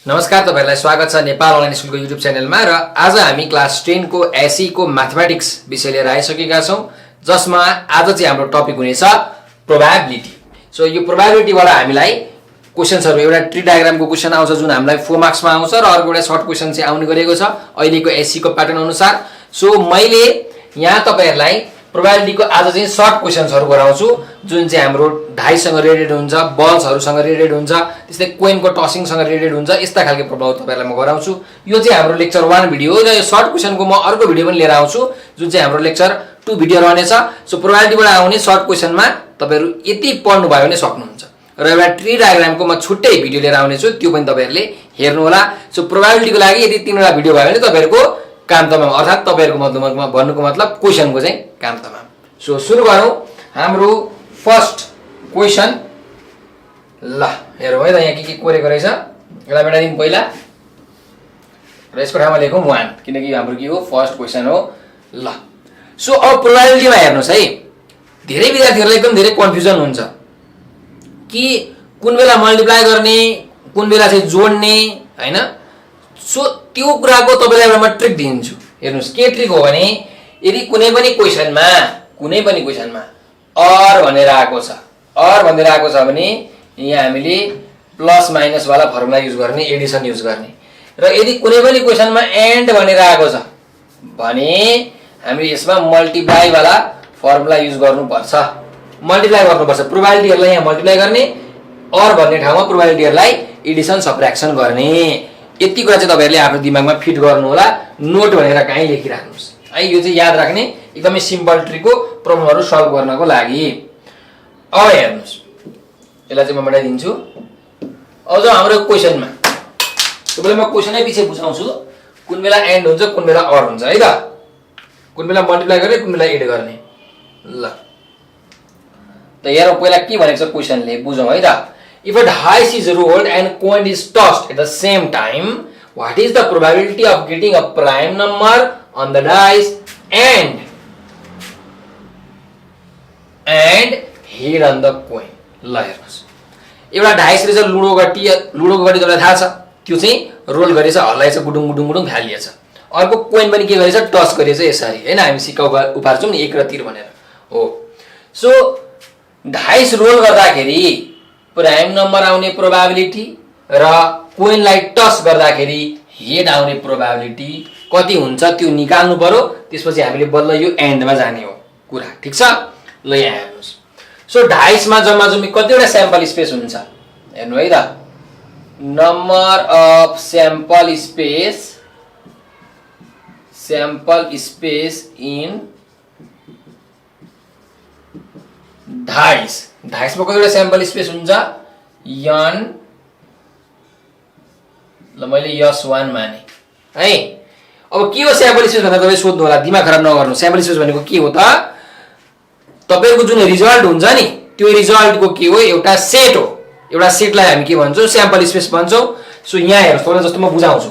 नमस्कार तपाईहरुलाई स्वागत छ नेपाल अनलाइन स्कुलको युट्युब च्यानलमा र आज हामी क्लास 10 को एसई को म्याथमेटिक्स विषय लिएर आइसकेका छौं जसमा आज चाहिँ हाम्रो टपिक हुनेछ प्रोबेबिलिटी। सो यो प्रोबेबिलिटी वाला हामीलाई क्वेशन्सहरु एउटा ट्री डायग्रामको क्वेशन आउँछ जुन हामीलाई 4 मार्क्समा आउँछ र अर्को एउटा सर्ट क्वेशन चाहिँ आउने गरेको छ अहिलेको एसई को प्याटर्न अनुसार। सो मैले यहाँ तपाईहरुलाई प्रोबेबिलिटी को आज चाहिँ सर्ट क्वेशन्सहरु गराउँछु जुन चाहिँ हाम्रो ढाई सँग रिलेटेड हुन्छ, बल्सहरुसँग रिलेटेड हुन्छ, त्यस्तै कोइन को टसिङ सँग रिलेटेड हुन्छ। यस्ता खालको प्रब्लम तपाईहरुलाई म गराउँछु। यो चाहिँ हाम्रो लेक्चर 1 भिडियो हो र यो सर्ट क्वेशन को म अर्को भिडियो पनि लिएर आउँछु जुन चाहिँ हाम्रो लेक्चर 2 भिडियो रहनेछ। सो प्रोबेबिलिटी बाट आउने सर्ट क्वेशनमा तपाईहरु यति पढ्नु भयो भने सक्नुहुन्छ र एउटा ट्री डायग्राम को म छुट्टै भिडियो लिएर आउने छु त्यो पनि तपाईहरुले हेर्नु होला। सो प्रोबेबिलिटी को लागि यदि तीनवटा भिडियो भयो भने तपाईहरुको काम तमाम, अर्थात तपाईहरुको मतलबमा भन्नुको मतलब क्वेशन को चाहिँ काम तमाम। सो सुरु गरौं हाम्रो फर्स्ट क्वेशन। ल हेरौँ है त यहाँ के कोरेको रहेछ। यसलाई मेटादिन पहिला र यसको ठाउँमा लेखौँ 1 किनकि हाम्रो के हो फर्स्ट क्वेशन हो। ल सो अब प्रोबेबिलिटीमा हेर्नुस् है, धेरै विद्यार्थीहरुलाई एकदम धेरै कन्फ्युजन हुन्छ कि कुन बेला मल्टिप्लाई गर्ने, कुन बेला चाहिँ जोड्ने हैन। सो त्यो कुराको तपाईलाई एउटा म ट्रिक दिन्छु। हेर्नुस् के ट्रिक हो भने यदि कुनै पनि क्वेशनमा और भनेर आएको छ भने यहाँ हामीले प्लस माइनस वाला फर्मुला युज गर्ने, एडिसन युज गर्ने। र यदि कुनै पनि क्वेशनमा एन्ड भनेर आएको छ भने हामी यसमा मल्टिप्लाई वाला फर्मुला युज गर्नुपर्छ। मल्टिप्लाई गर्नुपर्छ, प्रोबेबिलिटीहरुलाई यहाँ मल्टिप्लाई गर्ने, और भन्ने ठाउँमा प्रोबेबिलिटीहरुलाई एडिसन सबट्र्याक्सन गर्ने। यति कुरा चाहिँ तपाईहरुले आफ्नो दिमागमा फिट गर्नु होला। नोट भनेर कहीँ लेखिराख्नुस् है, यो चाहिँ याद राख्ने एकदमै सिम्पल ट्रिक हो प्रब्लमहरु सल्भ गर्नको लागि। अब हेर्नुस् यसलाई चाहिँ म मेटाइदिन्छु। अब जो हाम्रो क्वेशनमा तपाईलाई म क्वेशनै पछि बुझाउँछु कुन बेला एन्ड हुन्छ कुन बेला और हुन्छ है त, कुन बेला मल्टिप्लाई गर्ने कुन बेला एड गर्ने। ल त हेरौँ पहिला के भनेको छ क्वेशनले, बुझौँ है त। If a dice is rolled and coin is tossed at the same time, what is the probability of getting a prime number on the dice and head on the coin? ल हेर्नुस् एउटा डाइस रहेछ लुडोको गटी तपाईलाई थाहा छ, त्यो चाहिँ role गरेछ, हल्लाएछ, गुडुङ गुडुङ गुडुङ फालिएछ। अर्को कोइन पनि के गरेछ टस गरेछ यसरी हैन, हामी सिक्का उपार्छौं नि 1 र 3 भनेर हो। सो डाइस रोल गर्दाखेरि प्राइम नम्बर आउने प्रोबेबिलिटी र कोइनलाई टस गर्दाखेरि हेड आउने प्रोबेबिलिटी कति हुन्छ त्यो निकाल्नु पर्यो। त्यसपछि हामीले बल्ल यो एन्डमा जाने हो कुरा, ठीक छ। ल यहाँ हेर्नुस् सो डाइसमा जम्मा जम्मी कतिवटा स्याम्पल स्पेस हुन्छ हेर्नु है त। Number of sample space in डाइसमा कतिवटा स्याम्पल स्पेस हुन्छ n। ल मैले s1 माने है। अब के हो स्याम्पल स्पेस भनेर तपाईले सोध्नु होला, दिमाग खराब नगर्नु। स्याम्पल स्पेस भनेको के हो त, तपाईको जुन रिजल्ट हुन्छ नि त्यो रिजल्टको के हो एउटा सेट हो। एउटा सेटलाई हामी के भन्छौं स्याम्पल स्पेस भन्छौं। सो यहाँ हेर्नुस् तपाईलाई जस्तो म बुझाउँछु।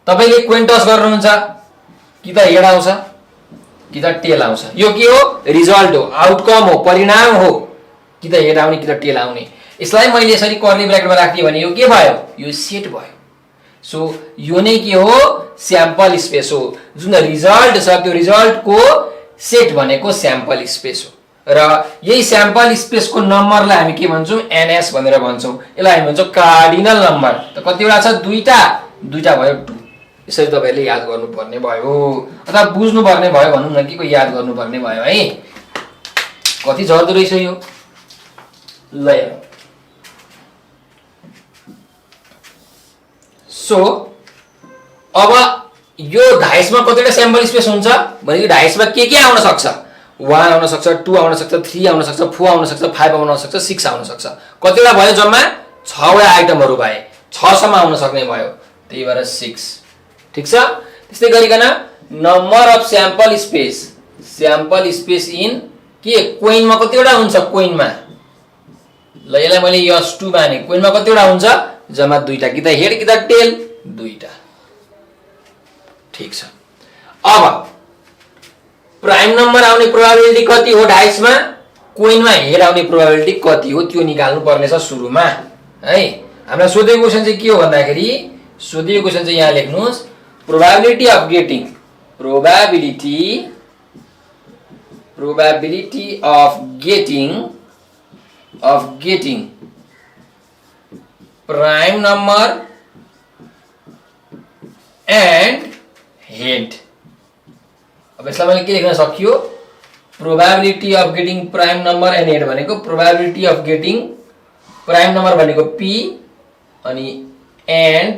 तपाईले कोइन टस गर्नुहुन्छ कि त हेड आउँछ कि त टेल आउँछ, यो के हो रिजल्ट हो, आउटकम हो, परिणाम हो। कि त हेड आउने कि त टेल आउने। यसलाई मैले यसरी कर्ली ब्र्याकेटमा राख्दिए भने यो के भयो, यो सेट भयो। सो यो नै के हो स्याम्पल स्पेस हो। जुन रिजल्ट छ त्यो रिजल्टको सेट भनेको स्याम्पल स्पेस हो। र यही स्याम्पल स्पेसको नम्बरलाई हामी के भन्छौं एनएस भनेर भन्छौं। यसलाई हामी भन्छौं कार्डिनल नम्बर। त कतिवटा छ दुईटा भयो 2। यसरी तपाईहरुले याद गर्नुपर्ने भयो अथवा बुझ्नुपर्ने भयो भनौं न, के को याद गर्नुपर्ने भयो है। कति झर्दो रहेछ यो। ल हेरौँ सो अब यो डाइसमा कतिवटा स्याम्पल स्पेस हुन्छ भनेको डाइसमा के आउन सक्छ, 1 आउन सक्छ, 2 आउन सक्छ, 3 आउन सक्छ, 4 आउन सक्छ, 5 आउन सक्छ, 6 आउन सक्छ। कतिवटा भयो जम्मा 6 वटा आइटमहरु भए, 6 सम्म आउन सक्ने भयो, त्यही भएर 6, ठीक छ। त्यस्तै गरिकन number of sample space in के कोइनमा कतिवटा हुन्छ कोइनमा। ल यसलाई मैले s2 माने। कोइनमा कतिवटा हुन्छ जम्मा 2टा, कि त हेड कि त टेल 2टा, ठीक छ। अब प्राइम नम्बर आउने प्रोबेबिलिटी कति हो डाइसमा, कोइनमा हेड आउने प्रोबेबिलिटी कति हो त्यो निकाल्नु पर्ने छ सुरुमा है। हामीलाई सोधेको क्वेसन चाहिँ के हो भन्दाखेरि सोधेको क्वेसन चाहिँ यहाँ लेख्नुस् probability of getting prime number and head. अब यसलाई मैले के लेख्न सकियो probability of getting prime number and head भनेको probability of getting prime number भनेको पी अनि एन्ड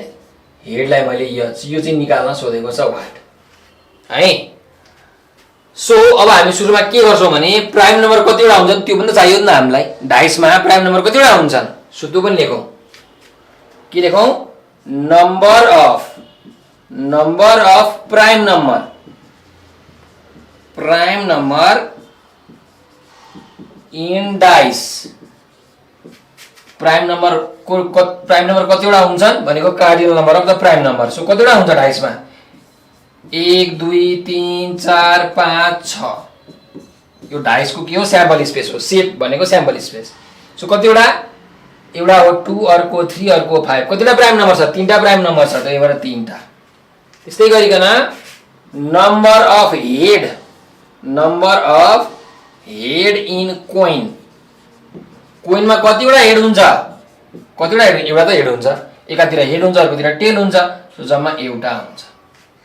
हेडलाई मैले यो चाहिँ निकाल्न सोधेको छ वाट है। सो अब हामी सुरुमा के गर्छौं भने प्राइम नम्बर कतिवटा हुन्छन् त्यो पनि चाहियो नि हामीलाई। डाइसमा प्राइम नम्बर कतिवटा हुन्छन् सो त्यो पनि लेखौं। के लेखौं number of prime number in dice. Prime number कतिवटा हुन्छन् भनेको cardinal number of the prime number. So कतिवटा हुन्छ डाइसमा 1 2 3 4 5 6। यो डाइसको के हो स्याम्पल स्पेस हो। सेट भनेको स्याम्पल स्पेस। सो कतिवटा एउटा हो 2 अर्को 3 अर्को 5। कतिवटा प्राइम नम्बर छ 3टा प्राइम नम्बर छ त्यही भएर 3टा। त्यस्तै गरिकन नम्बर अफ हेड इन कोइनमा कतिवटा हेड हुन्छ कतिवटा हेड एउटा त हेड हुन्छ एकातिर हेड हुन्छ अर्कोतिर टेल हुन्छ। सो जम्मा एउटा हुन्छ।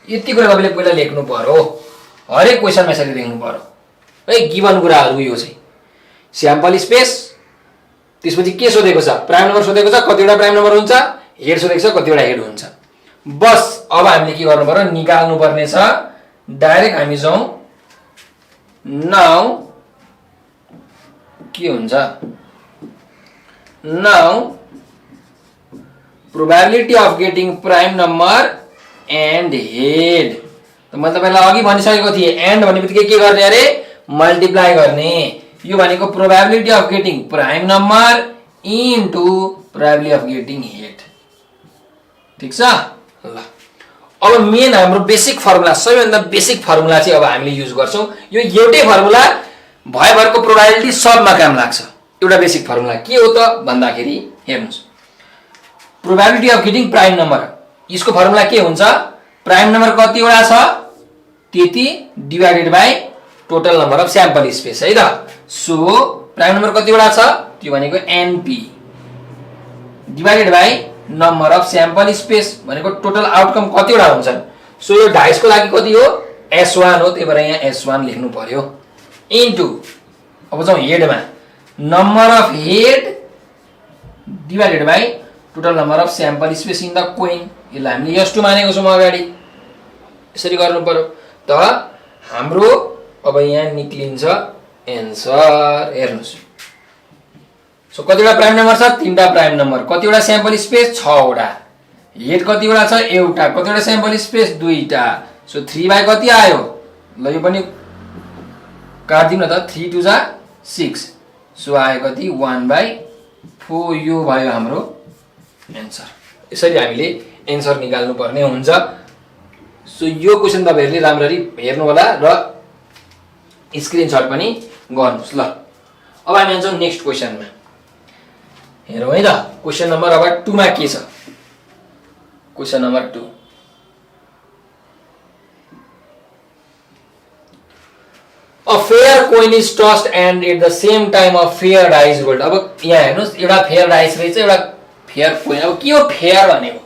यति कुरा तपाईले पहिला लेख्नु पर्यो हरेक क्वेशनमा यसरी लेख्नु पर्यो है। गिभन कुराहरु यो चाहिँ स्याम्पल स्पेस त्यसपछि के सोधेको छ प्राइम नम्बर सोधेको छ कतिवटा प्राइम नम्बर हुन्छ हेड सोधेको छ कतिवटा हेड हुन्छ। बस अब हामीले के गर्नु पर्यो निकाल्नु पर्ने छ। डाइरेक्ट हामी जाउँ नाउ के हुन्छ now probability of getting prime number and head. त मैले तपाईलाई अघि भनिसकेको थिए एन्ड भनेबित्तिकै के गर्ने अरे मल्टिप्लाई गर्ने। यो भनेको probability of getting prime number into probability of getting head. ठीक छ ल। अब मेन हाम्रो बेसिक फर्मुला सबैभन्दा बेसिक फर्मुला चाहिँ अब हामीले युज गर्छौं। यो एउटै फर्मुला भरको प्रोबेबिलिटी सबमा काम लाग्छ। एउटा बेसिक फर्मुला के हो त भन्दाखेरि हेर्नुस् probability of getting prime number यसको फर्मुला के हुन्छ प्राइम नम्बर कतिवटा छ त्यति divided by total number of sample space है त। सो प्राइम नम्बर कतिवटा छ त्यो भनेको NP divided by number of sample space भनेको टोटल आउटकम कतिवटा हुन्छन्। सो यो डाइसको लागि कति हो S1 हो त्यही भएर यहाँ S1 लेख्नु पर्यो इन्टु अब जाउँ हेडमा number of head divided by total number of sample space in the coin. यसलाई हामीले S2 मानेको छौँ अगाडि यसरी गर्नु पर्यो। त हाम्रो अब यहाँ निक्लिन्छ एन्सर हेर्नुस्। सो कतिवटा प्राइम नम्बर छ 3टा प्राइम नम्बर कतिवटा स्याम्पल स्पेस 6वटा हेड कतिवटा छ एउटा कतिवटा स्याम्पल स्पेस 2टा। सो 3 बाइ कति आयो ल यो पनि काट्दिनु न त 3 2 जा 6। सो आयो कति 1/4 यो भयो हाम्रो एन्सर। यसरी हामीले एन्सर निकाल्नु पर्ने हुन्छ। सो यो क्वेशन तपाईहरुले राम्ररी हेर्नु होला र स्क्रिनशट पनि गर्नुस् ल। अब हामी जान्छौं नेक्स्ट क्वेशनमा। हेरौँ है त क्वेशन नम्बर अब 2 मा के छ। Question number 2 A fair coin is tossed and at the same time a fair dice rolled. अब यहाँ हेर्नुस् एउटा फेयर डाइस रहेछ एउटा फेयर कोइन। अब के हो फेयर भनेको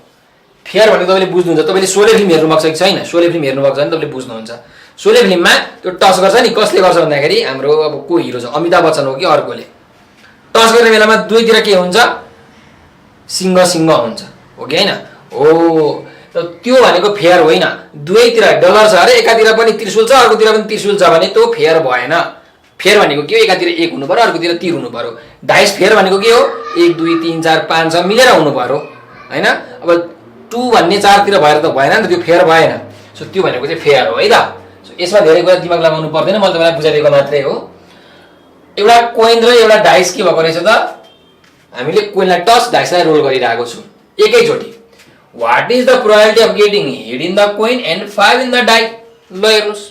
फेयर भनेको तपाईले बुझ्नुहुन्छ। तपाईले सोले फिल्म हेर्नु भएको छ कि छैन सोले फिल्म हेर्नु भएको छ भने तपाईले बुझ्नुहुन्छ। सोले फिल्ममा त्यो टस गर्छ नि कसले गर्छ भन्दाखेरि हाम्रो अब को हिरो छ अमिताभ बच्चन हो कि अर्कोले टस गर्ने बेलामा दुईतिर के हुन्छ सिंह सिंह हुन्छ हो कि हैन हो। त्यो भनेको फेयर होइन। दुवैतिर डलर छ अरे एकातिर पनि त्रिशूल छ अर्कोतिर पनि त्रिशूल छ भने त्यो फेयर भएन। फेयर भनेको के हो एकातिर 1 हुनु पर्यो अर्कोतिर 3 हुनु पर्यो। डाइस फेयर भनेको के हो 1 2 3 4 5 6 मिलेर हुनु पर्यो हैन। अब 2 भन्ने 4 तिर भएर त भएन नि त त्यो फेयर भएन। सो त्यो भनेको चाहिँ फेयर हो है त। सो यसमा धेरै कुरा दिमाग लगाउनु पर्दैन मैले तपाईलाई बुझाइदिएको मात्रै हो। एउटा कोइन र एउटा डाइस के भएको रहेछ त हामीले कोइनलाई टस डाइसलाई रोल गरिरहेको छु एकैचोटी। What is the probability of getting head in the coin and 5 in the die? ल हेर्नुस्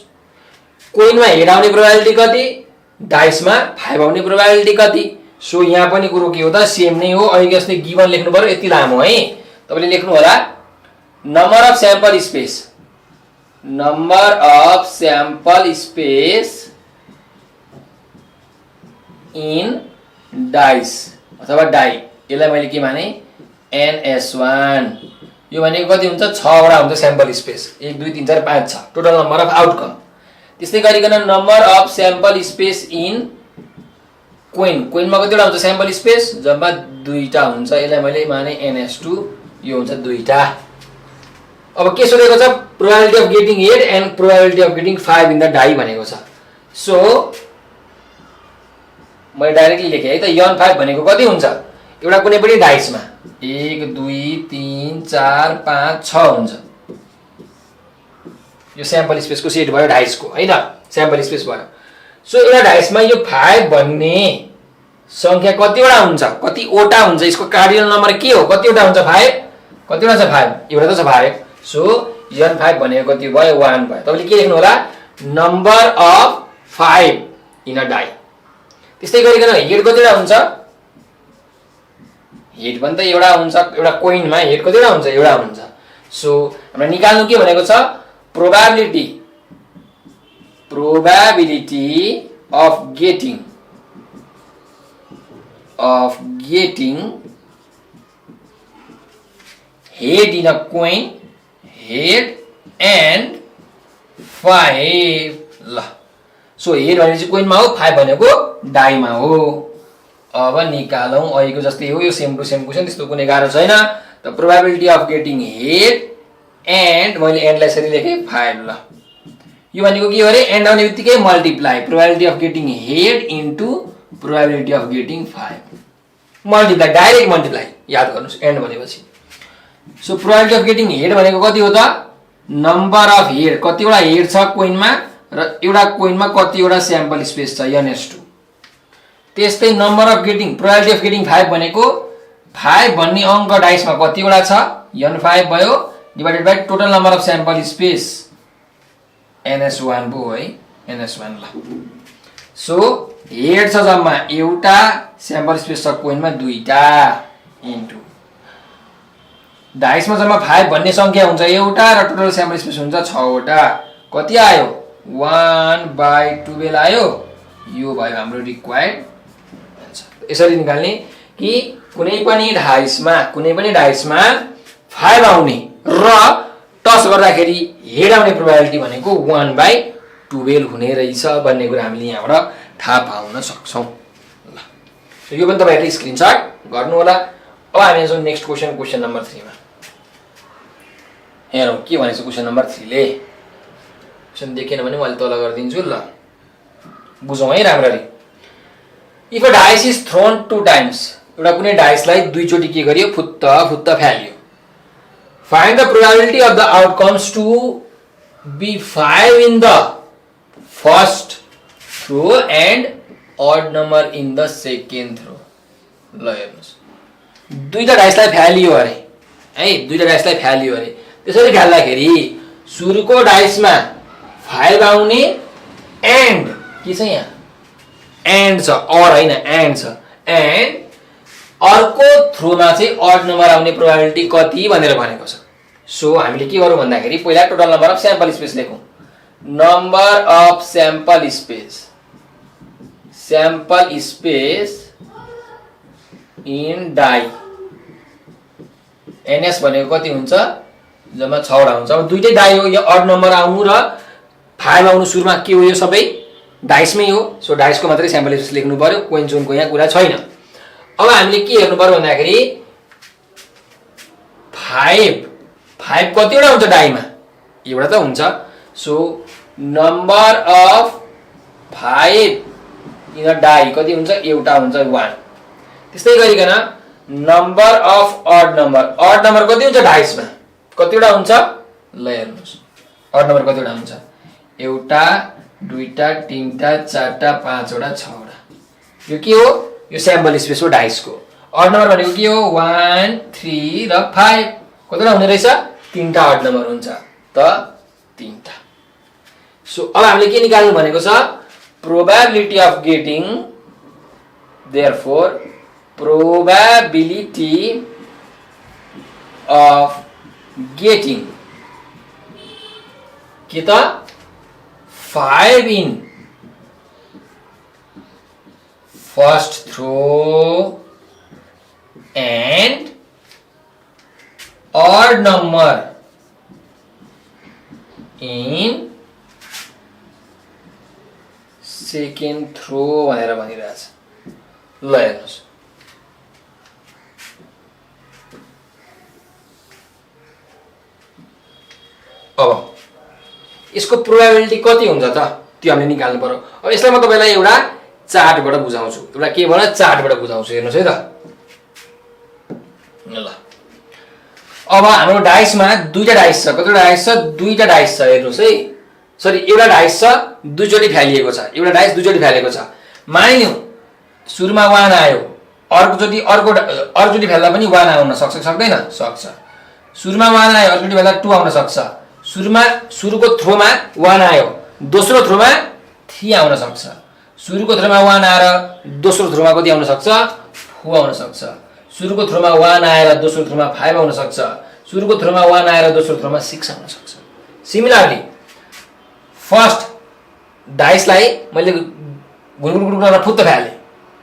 कोइनमा हेड आउने प्रोबेबिलिटी कति डाइसमा 5 आउने प्रोबेबिलिटी कति। सो यहाँ पनि कुरो के हो त सेम नै हो अहिले जस्तै गिवन लेख्नु पर्यो यति लामो है तपाईले लेख्नु होला number of sample space in dice अथवा डाइ यसलाई मैले के माने NS1 यो भनेको कति हुन्छ 6 वटा हुन्छ sample space 1 2 3 4 5 6 total number of outcome त्यस्तै गरिकन number of sample space in कोइनमा कतिवटा हुन्छ स्याम्पल स्पेस जम्मा 2टा हुन्छ यसलाई मैले माने NS2 यो हुन्छ 2टा अब के सोधेको छ probability of getting 8 and probability of getting 5 in the die भनेको छ सो मैले डाइरेक्टली लेखे है त n5 भनेको कति हुन्छ एउटा कुनै पनि डाइसमा 1 2 3 4 5 6 हुन्छ यो स्याम्पल स्पेसको सेट भयो डाइसको हैन स्याम्पल स्पेस भयो सो एउटा डाइसमा यो 5 भन्ने संख्या कतिवटा हुन्छ कतिवटा हुन्छ यसको कार्डिनल नम्बर के हो कतिवटा हुन्छ 5 कतिवटा छ 5 एउटा त छ 5 सो n5 भनेको कति भयो 1 भयो तपाईले के लेख्नु होला number of 5 in a die त्यस्तै गरिकन हेड कतिवटा हुन्छ हेड पनि त एउटा हुन्छ एउटा कोइनमा हेड कतिवटा हुन्छ एउटा हुन्छ सो हमरा निकाल्नु के भनेको छ probability of getting head in a coin head and 5 ल सो हेड भनेपछि कोइनमा हो 5 भनेको डाइमा हो अब निकालौं अहिलेको जस्तै हो यो सेम टु सेम क्वेशन त्यस्तो कुनै गाह्रो छैन the probability of getting head and मैले एन्डलाई यसरी लेखे 5 ल यो भनेको के हो रे एन्ड आउने बित्तिकै multiply probability of getting head into probability of getting 5 multiply direct multiply याद गर्नुस् एन्ड भनेपछि so probability of getting head भनेको कति हो त नम्बर अफ हेड कतिवटा हेड छ कोइनमा र एउटा कोइनमा कतिवटा स्याम्पल स्पेस छ NS2 त्यस्तै number of getting probability of getting 5 भनेको 5 भन्ने अंक डाइसमा कतिवटा छ n5 भयो divided by total number of sample space NS1 पो है NS1 ल सो हेड छ जम्मा एउटा स्याम्पल स्पेस छ कोइनमा 2टा इन्टु डाइसमा जम्मा 5 भन्ने संख्या हुन्छ एउटा र टोटल स्याम्पल स्पेस हुन्छ 6 वटा कति आयो 1/12 आयो यो भयो हाम्रो रिक्वायर्ड यसरी निकाल्ने कि कुनै पनि डाइसमा 5 आउने र टस गर्दाखेरि हेड आउने प्रोबेबिलिटी भनेको 1/12 हुने रहेछ भन्ने कुरा हामीले यहाँबाट थाहा पाउन सक्छौं ल यो पनि तपाईहरुले स्क्रिनशट गर्नु होला अब हामी जान्छौं नेक्स्ट क्वेशन नम्बर 3 मा हेरौं के भनेछ क्वेशन नम्बर 3 ले क्वेशन देखेन भने मैले तल गर्दिन्छु ल बुझौं है राम्ररी if a dice is thrown 2 times एउटा कुनै डाइसलाई दुई चोटी के गरियो फुत्त फ्यालियो find the probability of the outcomes to be 5 in the first throw and odd number in the second throw ल हेर्नुस् दुईटा डाइसलाई फ्यालियो अरे है दुईटा डाइसलाई फ्यालियो अरे त्यसरी खेल्दाखेरि सुरुको डाइसमा 5 आउने एन्ड के छ यहाँ एन्ड छ और हैन एन्ड छ एन्ड अर्को थ्रोमा चाहिँ ऑड नम्बर आउने प्रोबेबिलिटी कति भनेर भनेको छ सो हामीले के गरौँ भन्दाखेरि पहिला total number of sample space लेखौं number of sample space in die NS भनेको कति हुन्छ जम्मा 6 वटा हुन्छ अब दुईटै डाइ हो यो ऑड नम्बर आउनु र 5 आउनु सुरुमा के हो यो सबै डाइसमै हो सो डाइसको मात्रै स्याम्पल स्पेस लेख्नु पर्यो कोइन जोनको यहाँ कुरा छैन अब हामीले के हेर्नु पर्यो भन्दाखेरि 5 कतिवटा हुन्छ डाइमा एउटा त हुन्छ so number of 5 in die कति हुन्छ एउटा हुन्छ 1 त्यस्तै गरिकन नम्बर अफ ऑड नम्बर कति हुन्छ डाइसमा कतिवटा हुन्छ ल हेर्नुस् ऑड नम्बर कतिवटा हुन्छ एउटा दुईटा तीनटा चारटा पाँचवटा 6 वटा यो के हो यो स्याम्पल स्पेस हो डाइसको ऑड नम्बर भनेको के हो 1 3 र 5 कतिवटा हुने रहेछ 3टा ऑड नम्बर हुन्छ त 3टा सो अब हामीले के निकाल्नु भनेको छ probability of getting Therefore, probability of getting के त 5 in first throw and odd number in second throw भनेर भनिरहेछ। ल हेर्नुस्, अब यसको प्रोबेबिलिटी कति हुन्छ त त्यो हामीले निकाल्नु पर्यो। अब यसलाई म तपाईलाई एउटा चार्टबाट बुझाउँछु, एउटा केबाट चार्टबाट बुझाउँछु। हेर्नुस् है त, ल अब हाम्रो डाइसमा दुईटा डाइस छ। कतिवटा डाइस छ? दुईटा डाइस छ। हेर्नुस् है, सरी एउटा डाइस छ दुईचोटि फ्यालिएको छ, एउटा डाइस दुईचोटि फ्यालेको छ। मानिलिउँ सुरुमा 1 आयो, अर्कोचोटि फ्याल्दा पनि 1 आउन सक्छ, सक्दैन? सक्छ। सुरुमा 1 आयो, अर्कोचोटि फ्याल्दा 2 आउन सक्छ। सुरुको थ्रोमा 1 आयो, दोस्रो थ्रोमा 3 आउन सक्छ। सुरुको थ्रोमा 1 आएर दोस्रो थ्रोमा कति आउन सक्छ? 4 आउन सक्छ। सुरुको थ्रोमा 1 आएर दोस्रो थ्रोमा 5 आउन सक्छ। सुरुको थ्रोमा 1 आएर दोस्रो थ्रोमा 6 आउन सक्छ। सिमिलरली फर्स्ट डाइसलाई मैले गुडगुड गरेर फुत्त फ्यालेँ।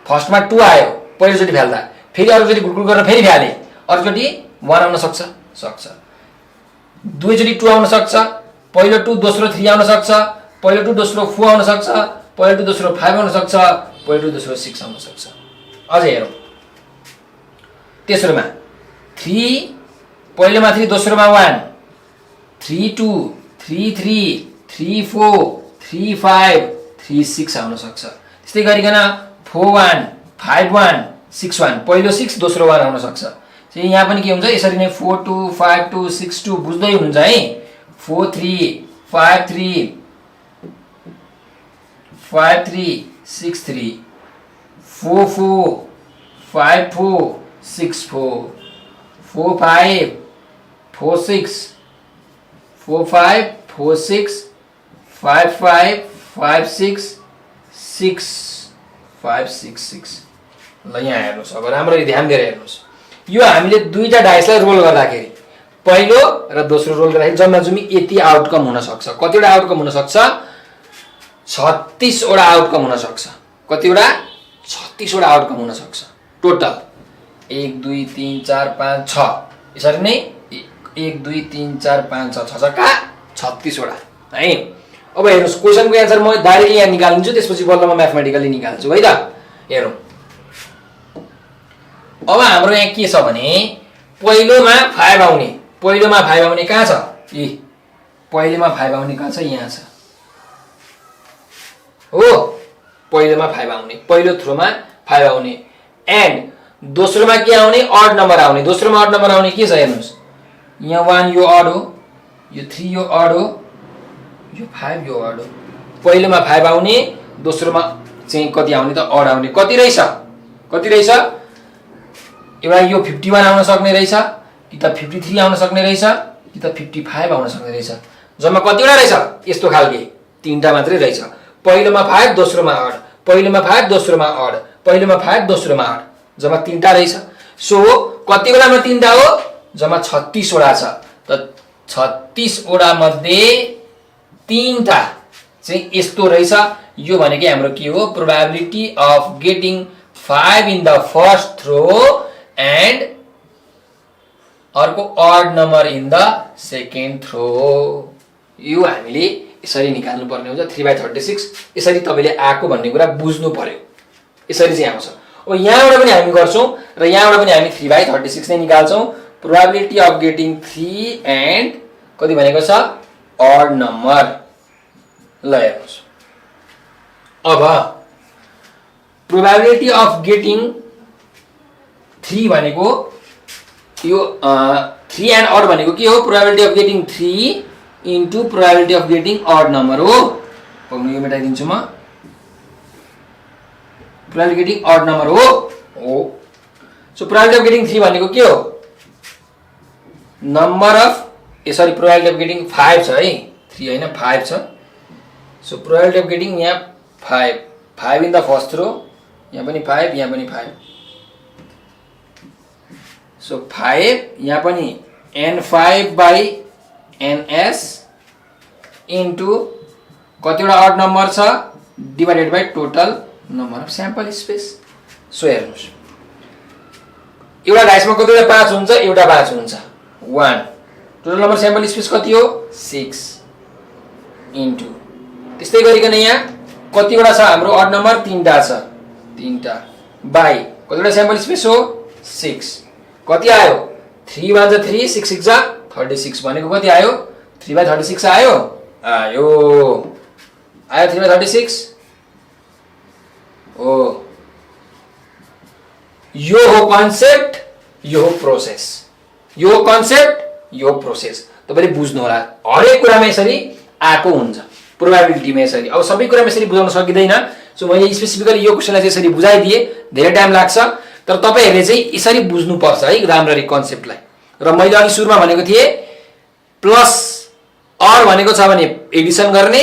फर्स्टमा 2 आयो पहिलोचोटि फ्याल्दा, फेरि अर्कोचोटि गुडगुड गरेर फेरि फ्यालेँ, अर्कोचोटि 1 आउन सक्छ, सक्छ। दुईचोटि 2 आउन सक्छ, पहिलो 2 दोस्रो 3 आउन सक्छ, पहिलो 2 दोस्रो 4 आउन सक्छ, पहिलो 2 दोस्रो 5 आउन सक्छ, पहिलो 2 दोस्रो 6 आउन सक्छ। अझै हेरौँ, तेस्रोमा 3, पहिलोमा 3 दोस्रोमा 1, 3 2 3 3 3 4 3 5 3 6 आउन सक्छ। त्यस्तै गरिकन 4 1 5 1 6 1, पहिलो 6 दोस्रो 1 आउन सक्छ। यहाँ पनि के हुन्छ? यसरी नै 4 2 5 2 6 2 बुझ्दै हुन्छ है। 4 3 5 3 5 3 6 3 4 4 5 4 6 4 4 5 4 6 4 5 4 6 5 5 5 6 6 5 6 6। ल यहाँ हेर्नुहोस्, अब राम्ररी ध्यान दिएर हेर्नुहोस्। यो हामीले दुईटा डाइसलाई रोल गर्दाखेरि, पहिलो र दोस्रो रोल गर्दाखेरि जम्मा जम्मी यति आउटकम हुन सक्छ। कतिवटा आउटकम हुन सक्छ? 36 वटा आउटकम हुन सक्छ। कतिवटा? 36 वटा आउटकम हुन सक्छ टोटल। 1 2 3 4 5 6, यसरी नै 1 2 3 4 5 6 6 का 36 वटा है। अब हेर्नुहोस्, क्वेसनको एन्सर म डाइरेक्टली यहाँ निकालिदिन्छु, त्यसपछि बल्ल म म्याथमेटिकली निकाल्छु है त। हेरौँ, अब हाम्रो यहाँ के छ भने पहिलोमा 5 आउने, पहिलोमा 5 आउने कहाँ छ? पहिलोमा 5 आउने कहाँ छ? यहाँ छ हो। पहिलोमा 5 आउने, पहिलो थ्रोमा 5 आउने। एन्ड दोस्रोमा के आउने? अड नम्बर आउने। दोस्रोमा अड नम्बर आउने के छ? हेर्नुहोस्, यहाँ 1 यो अड हो, यो 3 यो अड हो, यो 5 यो अड हो। पहिलोमा 5 आउने, दोस्रोमा चाहिँ कति आउने त? अड आउने। कति रहेछ? कति रहेछ? एउटा यो 51 आउन सक्ने रहेछ, कि त 53 आउन सक्ने रहेछ, कि त 55 आउन सक्ने रहेछ। जम्मा कतिवटा रहेछ? यस्तो खालके 3टा मात्रै रहेछ। पहिलोमा 5 दोस्रोमा अड, पहिलोमा 5 दोस्रोमा अड, पहिलोमा 5 दोस्रोमा अड, जम्मा 3टा रहेछ। सो कति वटामा 3टा हो? जम्मा 36 वटा छ। त 36 वटा मध्ये 3टा चाहिँ यस्तो रहेछ। यो भनेकै हाम्रो के हो? Probability of getting 5 in the first throw and अर्को odd number in the second throw. यो हामीले यसरी निकाल्नु पर्ने हुन्छ। 3/36 यसरी तपाईले आएको भन्ने कुरा बुझ्नु पर्यो। यसरी चाहिँ आउँछ। अब यहाँबाट पनि हामी गर्छौं र यहाँबाट पनि हामी 3/36 नै निकाल्छौं। प्रोबेबिलिटी अफ गेटिङ 3 एन्ड कति भनेको छ? Odd number. ल हेर्नुस्, अब प्रोबेबिलिटी अफ गेटिङ 3 भनेको यो 3 एन्ड अड भनेको के हो? Probability of getting 3 into probability of getting odd number हो। यो मेटाइदिन्छु म। प्रोबेबिलिटी गेटिङ अड नम्बर हो। सो प्रोबेबिलिटी अफ गेटिङ 3 भनेको के हो? Number of sorry probability of getting 5 छ है, 3 हैन 5 छ। सो प्रोबेबिलिटी अफ गेटिङ यहाँ 5 इन द फर्स्ट थ्रो यहाँ पनि 5, यहाँ पनि 5. सो 5 यहाँ पनि n5/ns इन्टु कतिवटा अड नम्बर छ divided by total number of sample space. So हेर्नुहोस् एउटा डाइसमा कतिवटा 5 हुन्छ, एउटा 5 हुन्छ 1. टोटल नम्बर स्याम्पल स्पेस कति हो 6 इन्टु त्यस्तै गरिकन यहाँ कतिवटा छ हाम्रो अड नम्बर 3टा छ 3टा बाई कतिवटा स्याम्पल स्पेस हो 6. कति आयो 3 1 जा 3 6 6 जा 36 भनेको कति आयो 3/36 आयो 3/36 हो. यो हो कन्सेप्ट, यो हो प्रोसेस. यो हो कन्सेप्ट, यो हो प्रोसेस. तपाईले बुझ्नु होला हरेक कुरामा यसरी आएको हुन्छ प्रोबेबिलिटीमा यसरी. अब सबै कुरामा यसरी बुझाउन सकिदैन. सो मैले स्पेसिफिकली यो क्वेशनलाई यसरी बुझाइदिए, धेरै टाइम लाग्छ तर तपाईहरुले चाहिँ यसरी बुझ्नु पर्छ है राम्ररी कन्सेप्टलाई. र मैले अघि सुरुमा भनेको थिए प्लस अर भनेको छ भने एडिसन गर्ने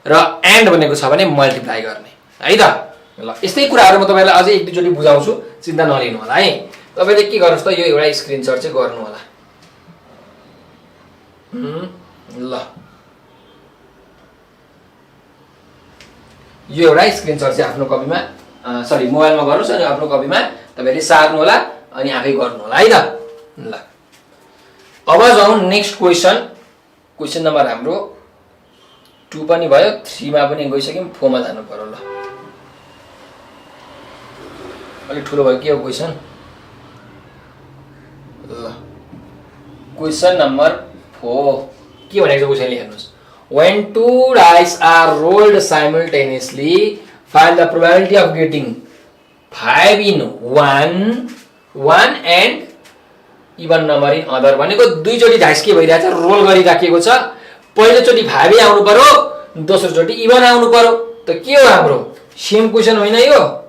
र एन्ड भनेको छ भने मल्टिप्लाई गर्ने है त. ल यस्तै कुराहरु म तपाईलाई अझै एक दुई चोटी बुझाउँछु, चिन्ता नलिनु होला है. तपाईले के गर्नुस् त यो एउटा स्क्रिनशट चाहिँ गर्नु होला. ल यो एउटा स्क्रिनशट चाहिँ आफ्नो कपीमा सरी मोबाइलमा गर्नुस् अनि आफ्नो कपीमा तपाईले सार्नु होला अनि आफै गर्नु होला है त. ल अब जाउँ नेक्स्ट क्वेशन. क्वेशन नम्बर हाम्रो 2 पनि भयो, 3 मा पनि गइसक्यौं, 4 मा जानु पर्यो. ल अलि ठुलो भयो के हो क्वेशन. ल क्वेशन नम्बर 4 के भनेको छ क्वेशनले हेर्नुस्. When two dice are rolled simultaneously, find the probability of getting 5 in one and even number in other. भनेको दुई चोटी डाइस के भइरहेछ रोल गरिराखेको छ. पहिलो चोटी 5 आउनु पर्यो, दोस्रो चोटी इवन आउनु पर्यो. त के हो हाम्रो सेम क्वेशन होइन यो?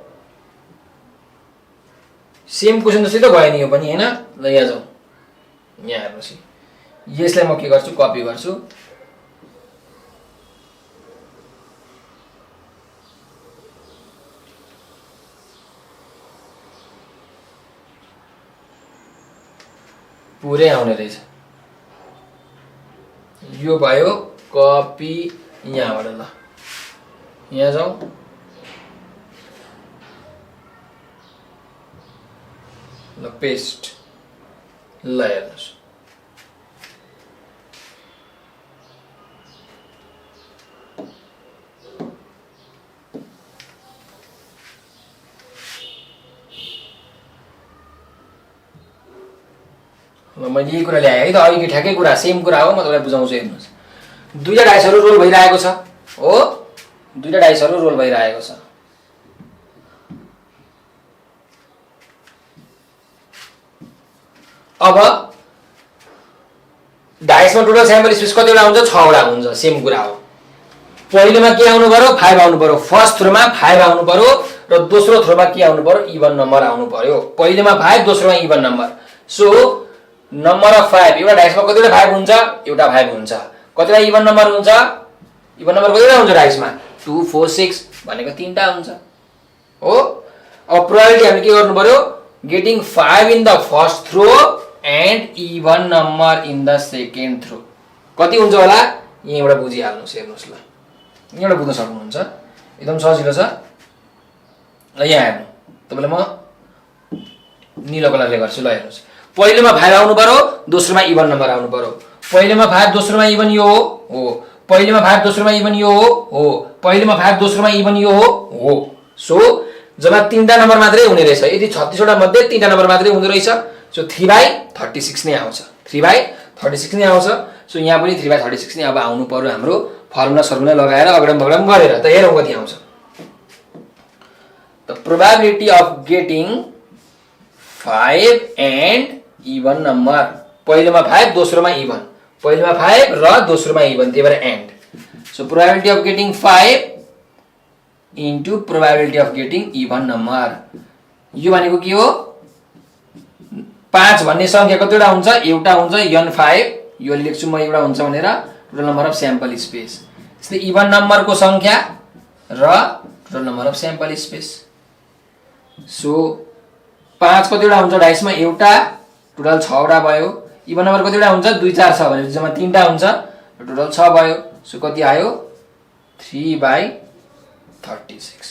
सेम क्वेशन जस्तै त भयो नि यो पनि हैन. ल यहाँ जाउँ. यहाँ हेर्नुस् यसलाई म के गर्छु कपी गर्छु. पुरै आउने रहेछ. यो भयो कपी यहाँबाट. ल यहाँ जाउँ. ल पेस्ट. ल हेर्नुस् मैले यही कुरा ल्याएँ है त. अघि ठ्याक्कै कुरा सेम कुरा हो, म तपाईलाई बुझाउँछु. हेर्नुस् दुईटा डाइसहरु रोल भइरहेको छ हो, दुईटा डाइसहरु रोल भइरहेको छ. अब डाइसमा टोटल स्याम्पल स्पेस कतिवटा हुन्छ 6 वटा हुन्छ. सेम कुरा हो. पहिलोमा के आउनु पर्यो 5 आउनु पर्यो. फर्स्ट थ्रोमा 5 आउनु पर्यो र दोस्रो थ्रोमा के आउनु पर्यो इवन नम्बर आउनु पर्यो. पहिलोमा 5 दोस्रोमा even number. So number of 5 एउटा डाइसमा कतिवटा 5 हुन्छ एउटा 5 हुन्छ. कतिवटा इवन नम्बर हुन्छ इवन नम्बर कतिवटा हुन्छ डाइसमा 2 4 6 भनेको 3टा हुन्छ हो. अब प्रोबेबिलिटी हामीले के गर्नु पर्यो getting 5 in the first throw and even number in the second throw. कति हुन्छ होला यहाँबाट बुझिहाल्नुस्. हेर्नुस् ल यहाँबाट बुझ्न सक्नुहुन्छ एकदम सजिलो छ. ल यहाँ हेर्नु तपाईलाई म नीलो कलरले गर्छु. ल हेर्नुस् पहिलोमा 5 आउनु पर्यो, दोस्रोमा इवन नम्बर आउनु पर्यो. पहिलोमा 5 दोस्रोमा इवन यो हो. पहिलोमा 5 दोस्रोमा इवन यो हो. पहिलोमा 5 दोस्रोमा इवन यो हो. सो जम्मा 3टा नम्बर मात्रै हुने रहेछ. यदि 36 वटा मध्ये 3टा नम्बर मात्रै हुँदो रहेछ. सो 3/36 नै आउँछ. 3/36 नै आउँछ. सो यहाँ पनि 3/36 नै अब आउनु पर्यो हाम्रो फर्मुला लगाएर अगडम बगडम गरेर. त हेरौँ कति आउँछ. The probability of getting 5 and even number. पहिलोमा 5 दोस्रोमा इवन. पहिलोमा 5 र दोस्रोमा इवन त्यही भएर and. So probability of getting 5 into probability of getting even number. यो भनेको के हो 5 भन्ने संख्या कतिवटा हुन्छ एउटा हुन्छ n5. यो लेख्छु म एउटा हुन्छ भनेर total number of sample space. त्यस्तै इवन नम्बरको संख्या र total number of sample space. So 5 कतिवटा हुन्छ डाइसमा एउटा टोटल 6 वटा भयो इभन नम्बर कतिवटा हुन्छ 2 4 6 भनेपछि जम्मा 3 टा हुन्छ टोटल 6 भयो सो कति आयो 3/36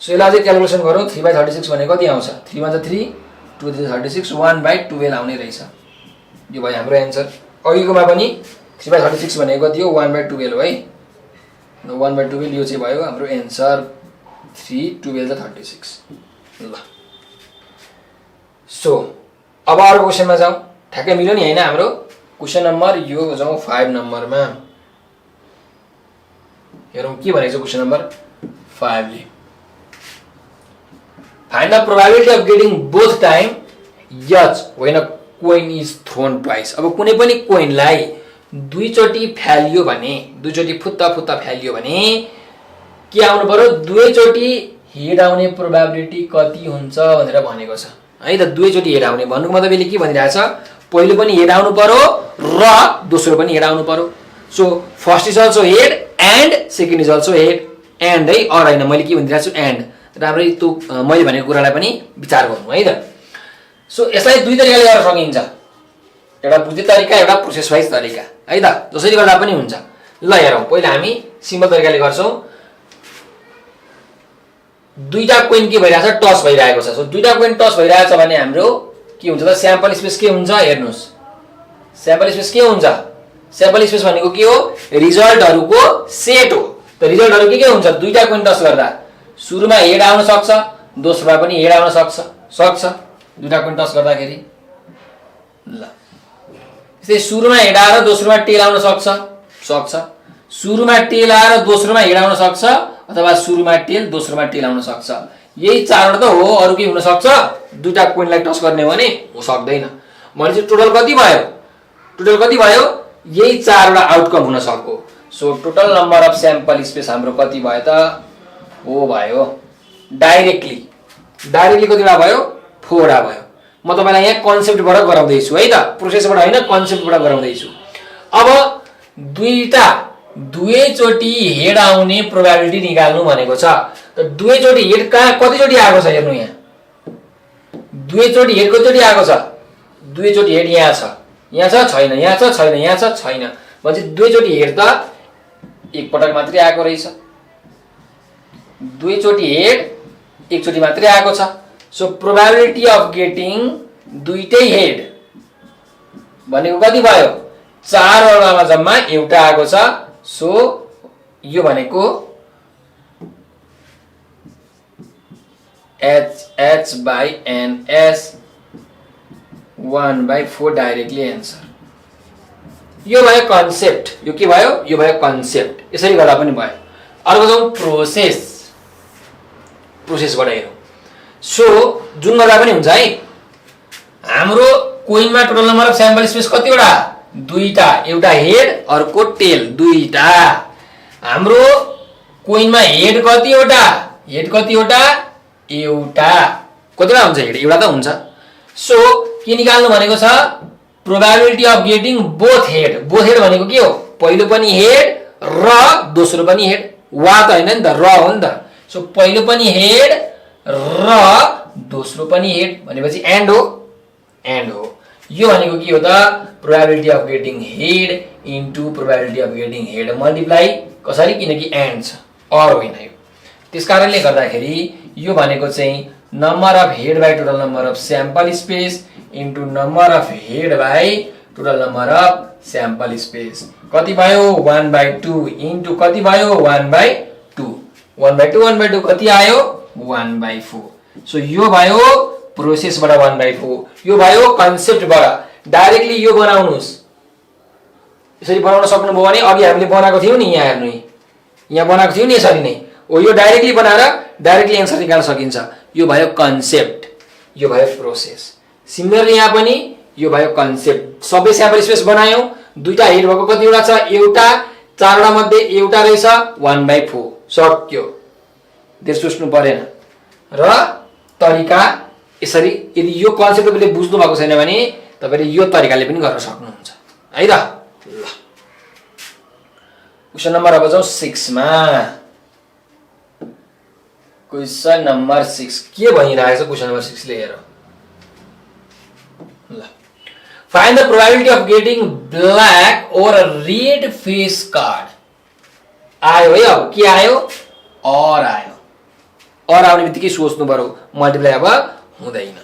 सो यसलाई चाहिँ क्याल्कुलेसन गरौँ 3/36 भने कति आउँछ 3 मा 3 2 3 36 1/12 आउने रहेछ यो भयो हाम्रो एन्सर अघिकोमा पनि 3/36 भनेको कति हो 1/12 हो है 1/12 यो चाहिँ भयो हाम्रो एन्सर 3 12 36 ल सो अब अर्को क्वेशनमा जाउँ ठ्याक्कै मिल्यो नि हैन हाम्रो क्वेशन नम्बर यो जाउँ 5 नम्बरमा हेरौँ के भनेको छ क्वेशन नम्बर 5 ले find the probability of getting both time each when a coin is thrown twice अब कुनै पनि कोइनलाई दुई चोटी फ्यालियो भने दुई चोटी फुत्ता फुत्ता फ्यालियो भने के आउनु पर्यो दुई चोटी हेड आउने प्रोबेबिलिटी कति हुन्छ भनेर भनेको छ है त दुई चोटी हेड आउने भन्नुको मतलब यसले के भनिरहेछ पहिलो पनि हेड आउनु पर्यो र दोस्रो पनि हेड आउनु पर्यो so first is also head and second is also head and है अर हैन मैले के भनिरहेको छु एन्ड राम्रै त्यो मैले भनेको कुरालाई पनि विचार गर्नु है त सो यसलाई दुई तरिकाले गर्न सकिन्छ एउटा बुझ्ने तरिका एउटा प्रोसेस वाइज तरिका है त जसरी गर्दा पनि हुन्छ ल हेरौँ पहिला हामी सिम्पल तरिकाले गर्छौं दुईटा कोइन के भइरहेछ टस भइरहेको छ सो दुईटा कोइन टस भइरहेछ भने हाम्रो के हुन्छ त स्याम्पल स्पेस के हुन्छ हेर्नुस् स्याम्पल स्पेस के हुन्छ स्याम्पल स्पेस भनेको के हो रिजल्टहरुको सेट हो त रिजल्टहरु के हुन्छ दुईटा कोइन टस गर्दा सुरुमा हेड आउन सक्छ दोस्रोमा पनि हेड आउन सक्छ दुईटा कोइन टस गर्दाखेरि ल त्यसै सुरुमा हेड आएर दोस्रोमा टेल आउन सक्छ सुरुमा टेल आएर दोस्रोमा हेड आउन सक्छ अथवा सुरुमा टेल दोस्रोमा टेल आउन सक्छ यही चारवटा त हो अरु के हुन सक्छ दुईटा कोइनलाई टस गर्ने भने हो सक्दैन भनेपछि टोटल कति भयो यही चारवटा आउटकम हुन सक्यो so total number of sample space हाम्रो कति भयो त हो भयो डाइरेक्टली कतिवटा भयो 4 वटा भयो म तपाईलाई यहाँ कन्सेप्टबाट गराउँदै छु है त प्रोसेसबाट हैन कन्सेप्टबाट गराउँदै छु अब दुई चोटी हेड आउने प्रोबेबिलिटी निकाल्नु भनेको छ त दुई चोटी हेड कति चोटी आएको छ हेर्नु यहाँ दुई चोटी हेड कति चोटी आएको छ दुई चोटी हेड यहाँ छ छैन यहाँ छ छैन भनेपछि दुई चोटी हेड त एक पटक मात्रै आएको रहेछ दुई चोटी हेड एक चोटी मात्रै आएको छ सो प्रोबेबिलिटी अफ गेटिङ दुईटै हेड भनेको कति भयो 4 वटामा जम्मा एउटा आएको छ सो यो भनेको h/ns 1/4 डाइरेक्टली एन्सर यो भयो कन्सेप्ट यो के भयो यो भयो कन्सेप्ट यसरी गर्दा पनि भयो अर्को जाउँ प्रोसेसबाट हेरौँ सो जुन गर्दा पनि हुन्छ है हाम्रो कोइनमा total number of sample space कतिवटा दुईटा एउटा हेड अर्को टेल दुईटा हाम्रो कोइनमा हेड कतिवटा एउटा कतिवटा हुन्छ हेड एउटा त हुन्छ सो के निकाल्नु भनेको छ probability of getting both head भनेको के हो पहिलो पनि हेड र दोस्रो पनि हेड वा त हैन नि त र हो नि त सो पहिलो पनि हेड र दोस्रो पनि हेड भनेपछि एन्ड हो यो भनेको के हो त probability of getting head into probability of getting head multiply कसरी किनकि एन्ड छ अर होइन यो त्यसकारणले गर्दाखेरि यो भनेको चाहिँ number of head by total number of sample space into number of head by total number of sample space कति भयो 1/2 इन्टु कति भयो 1/2 1/2 कति आयो 1/4 सो यो भयो प्रोसेसबाट 1/4 यो भयो कन्सेप्टबाट डाइरेक्टली यो बनाउनुस् यसरी बनाउन सक्नुभयो भने अघि हामीले बनाएको थियौ नि यहाँ हेर्नु यहाँ बनाएको थियौ नि यसरी नै ओ यो डाइरेक्टली बनाएर डाइरेक्टली एन्सर निकाल्न सकिन्छ यो भयो कन्सेप्ट यो भयो प्रोसेस सिमिलरली यहाँ पनि यो भयो कन्सेप्ट सबै स्याम्पल स्पेस बनायौ दुईटा हेड भएको कतिवटा छ एउटा चारवटा मध्ये एउटा रहेछ 1/4 सक्यो धेरै सोच्नु परेन र तरिका यसरी यदि यो कन्सेप्ट तपाईले बुझ्नु भएको छैन भने तपाईले यो तरिकाले पनि गर्न सक्नुहुन्छ है त ल क्वेशन नम्बर अब जाउँ 6 मा क्वेसन नम्बर 6 के भनिरहेको छ क्वेसन नम्बर 6 ले हेर ल find the probability of getting black और रेड फेस कार्ड आयो है अब के आयो और आयो और आउने बित्तिकै सोच्नु पर्यो मल्टिप्लाई अब हुँदैन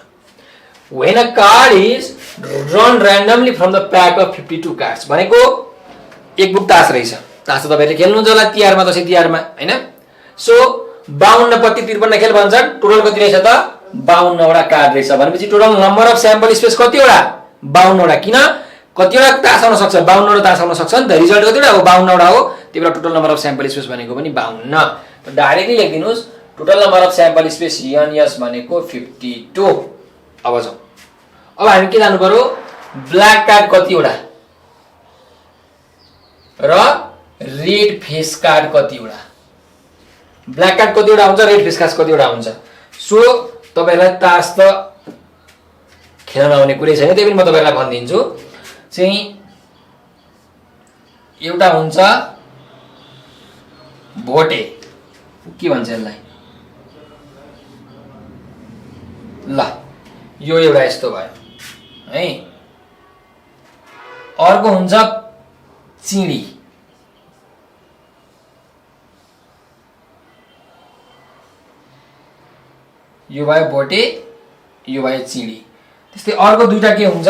when a card is drawn randomly from the pack of 52 cards भनेको एक बुक तास रहेछ तास त तपाईहरुले खेल्नुहुन्छ होला तिहारमा दशैं तिहारमा हैन सो 52 पत्ती 53 खेल भन्छन् टोटल कति रहेछ त 52 वटा कार्ड रहेछ भनेपछि total number of sample space कति वटा 52 वटा किन कति वटा तास आउन सक्छ 52 वटा तास आउन सक्छ नि त रिजल्ट कति वटा हो 52 वटा हो त्यही भएर total number of sample space भनेको पनि 52 त डाइरेक्टली लेखिदिनुस् total number of sample space NS भनेको 52 अब जाऊ अब हामी के जानु पर्यो ब्ल्याक कार्ड कति वटा र रेड फेस कार्ड कति वटा ब्ल्याक कार्ड कति वटा हुन्छ रेड फेस कार्ड कति वटा हुन्छ सो तपाईहरुलाई तास त खेल्न नआउने कुरै छैन त्यही पनि म तपाईहरुलाई भनिदिन्छु चाहिँ एउटा हुन्छ भोटे के भन्छ यसलाई ल यो एउटा यस्तो भयो है अर्को हुन्छ चिडी यो भयो भोटे यो भयो चिडी त्यस्तै अर्को दुईटा के हुन्छ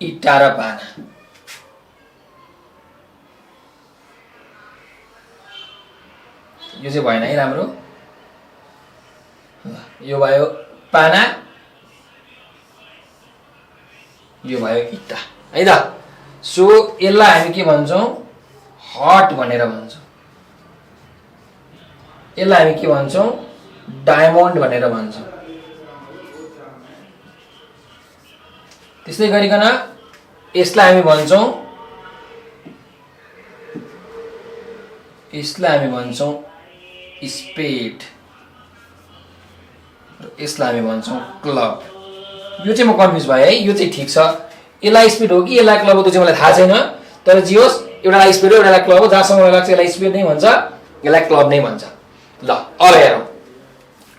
इट्टा र पाना यो चाहिँ भएन है राम्रो यो भयो पाना यो भयो इट्टा है त सो यसलाई हामी के भन्छौं हट भनेर भन्छौं यसलाई हामी के भन्छौं डायमन्ड भनेर भन्छौं त्यस्तै गरिकन यसलाई हामी भन्छौं स्पेड यसलाई हामी भन्छौं क्लब यो चाहिँ म कन्फ्युज भए है यो चाहिँ ठीक छ यसलाई स्पिड हो कि यसलाई क्लब हो त्यो चाहिँ मलाई थाहा छैन तर जे होस् एउटालाई स्पिड हो एउटालाई क्लब हो जहाँसम्म मलाई लाग्छ यसलाई स्पिड नै भन्छ यसलाई क्लब नै भन्छ ल अब हेरौँ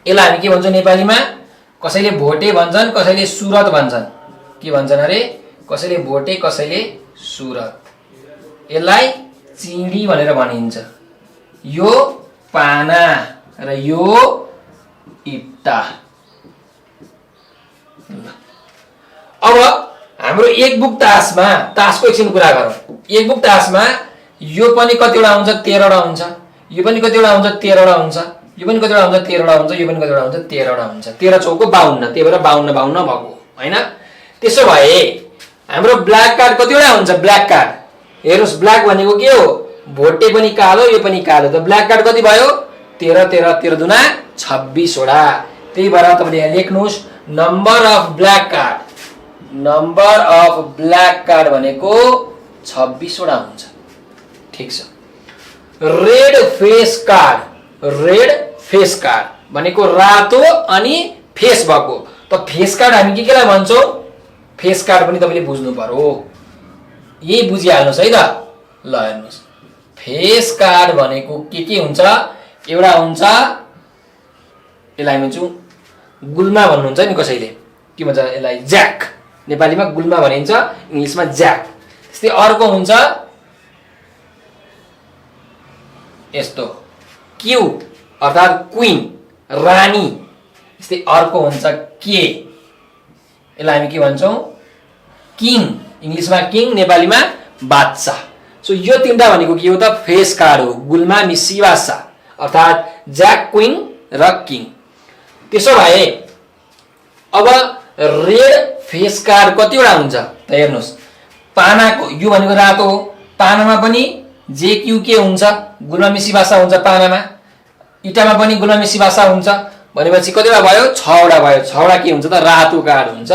यसलाई हामी के भन्छौं नेपालीमा कसैले भोटे भन्छन् कसैले सुरत भन्छन् के भन्छन् अरे कसैले भोटे कसैले सुरत यसलाई चिडी भनेर भनिन्छ यो पाना र यो इट्टा अब हाम्रो एक बुक तासमा तासको एकछिन कुरा गरौँ एक बुक तासमा यो पनि कतिवटा हुन्छ 13 वटा हुन्छ यो पनि कतिवटा हुन्छ 13 वटा हुन्छ यो पनि कतिवटा हुन्छ 13 वटा हुन्छ यो पनि कतिवटा हुन्छ 13 वटा हुन्छ 13 चौको 52 त्यही भएर 52 52 भएको हैन त्यसो भए हाम्रो ब्ल्याक कार्ड कतिवटा हुन्छ ब्ल्याक कार्ड हेर्नुस् ब्ल्याक भनेको के हो भोटे पनि कालो यो पनि कालो त ब्ल्याक कार्ड कति भयो 13 13 13 दुना 26 वटा त्यही भएर तपाईले यहाँ लेख्नुस् नम्बर अफ ब्ल्याक कार्ड भनेको 26 वटा हुन्छ ठीक छ रेड फेस कार्ड भनेको रातो अनि फेस भएको त फेस कार्ड हामी केलाई भन्छौं फेस कार्ड पनि तपाईले बुझ्नु पर्यो यही बुझिहाल्नुस् है त ल हेर्नुस् फेस कार्ड भनेको के हुन्छ एउटा हुन्छ यसलाई भन्छौं गुल्मा भन्नुहुन्छ नि कसैले के भन्छ यसलाई ज्याक नेपालीमा गुल्मा भनिन्छ इंग्लिशमा ज्याक त्यस्तै अर्को हुन्छ यस्तो क्यू अर्थात क्वीन रानी त्यस्तै अर्को हुन्छ के यसलाई हामी के भन्छौं किङ इंग्लिशमा किङ नेपालीमा बादशाह सो यो तीनटा भनेको के हो त फेस कार्ड हो गुल्मा मिसिवासा अर्थात ज्याक क्वीन र किङ त्यसो भए अब रेड फेस कार्ड कतिवटा हुन्छ त हेर्नुस् पानाको यो भनेको रातो हो पानामा पनि जेक्यू के हुन्छ गुल्मा मिसिवासा हुन्छ पानामा इटामा पनि गुल्मा मिसिवासा हुन्छ भनेपछि कतिवटा भयो 6 वटा भयो 6 वटा के हुन्छ त रातो कार्ड हुन्छ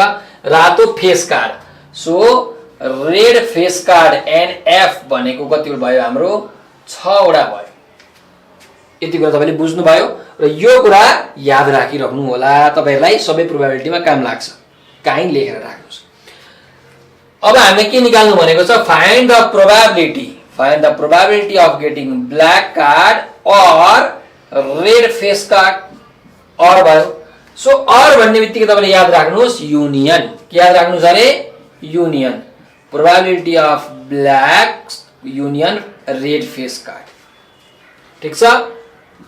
रातो face card so red face card NF भनेको कति भयो हाम्रो 6 वटा भयो यति कुरा तपाईले बुझ्नु भयो र यो कुरा याद राखिराख्नु होला तपाईहरुलाई सबै प्रोबेबिलिटीमा काम लाग्छ काइन लेखेर राख्नुस् अब हामीले के निकाल्नु भनेको छ find the probability of getting black card और रेड फेस कार्ड और भयो। सो और भन्ने बित्तिकै तपाईले याद राख्नुहोस् युनियन। के याद राख्नुहोस् अरे union. Probability of black union red face card. ठीक छ।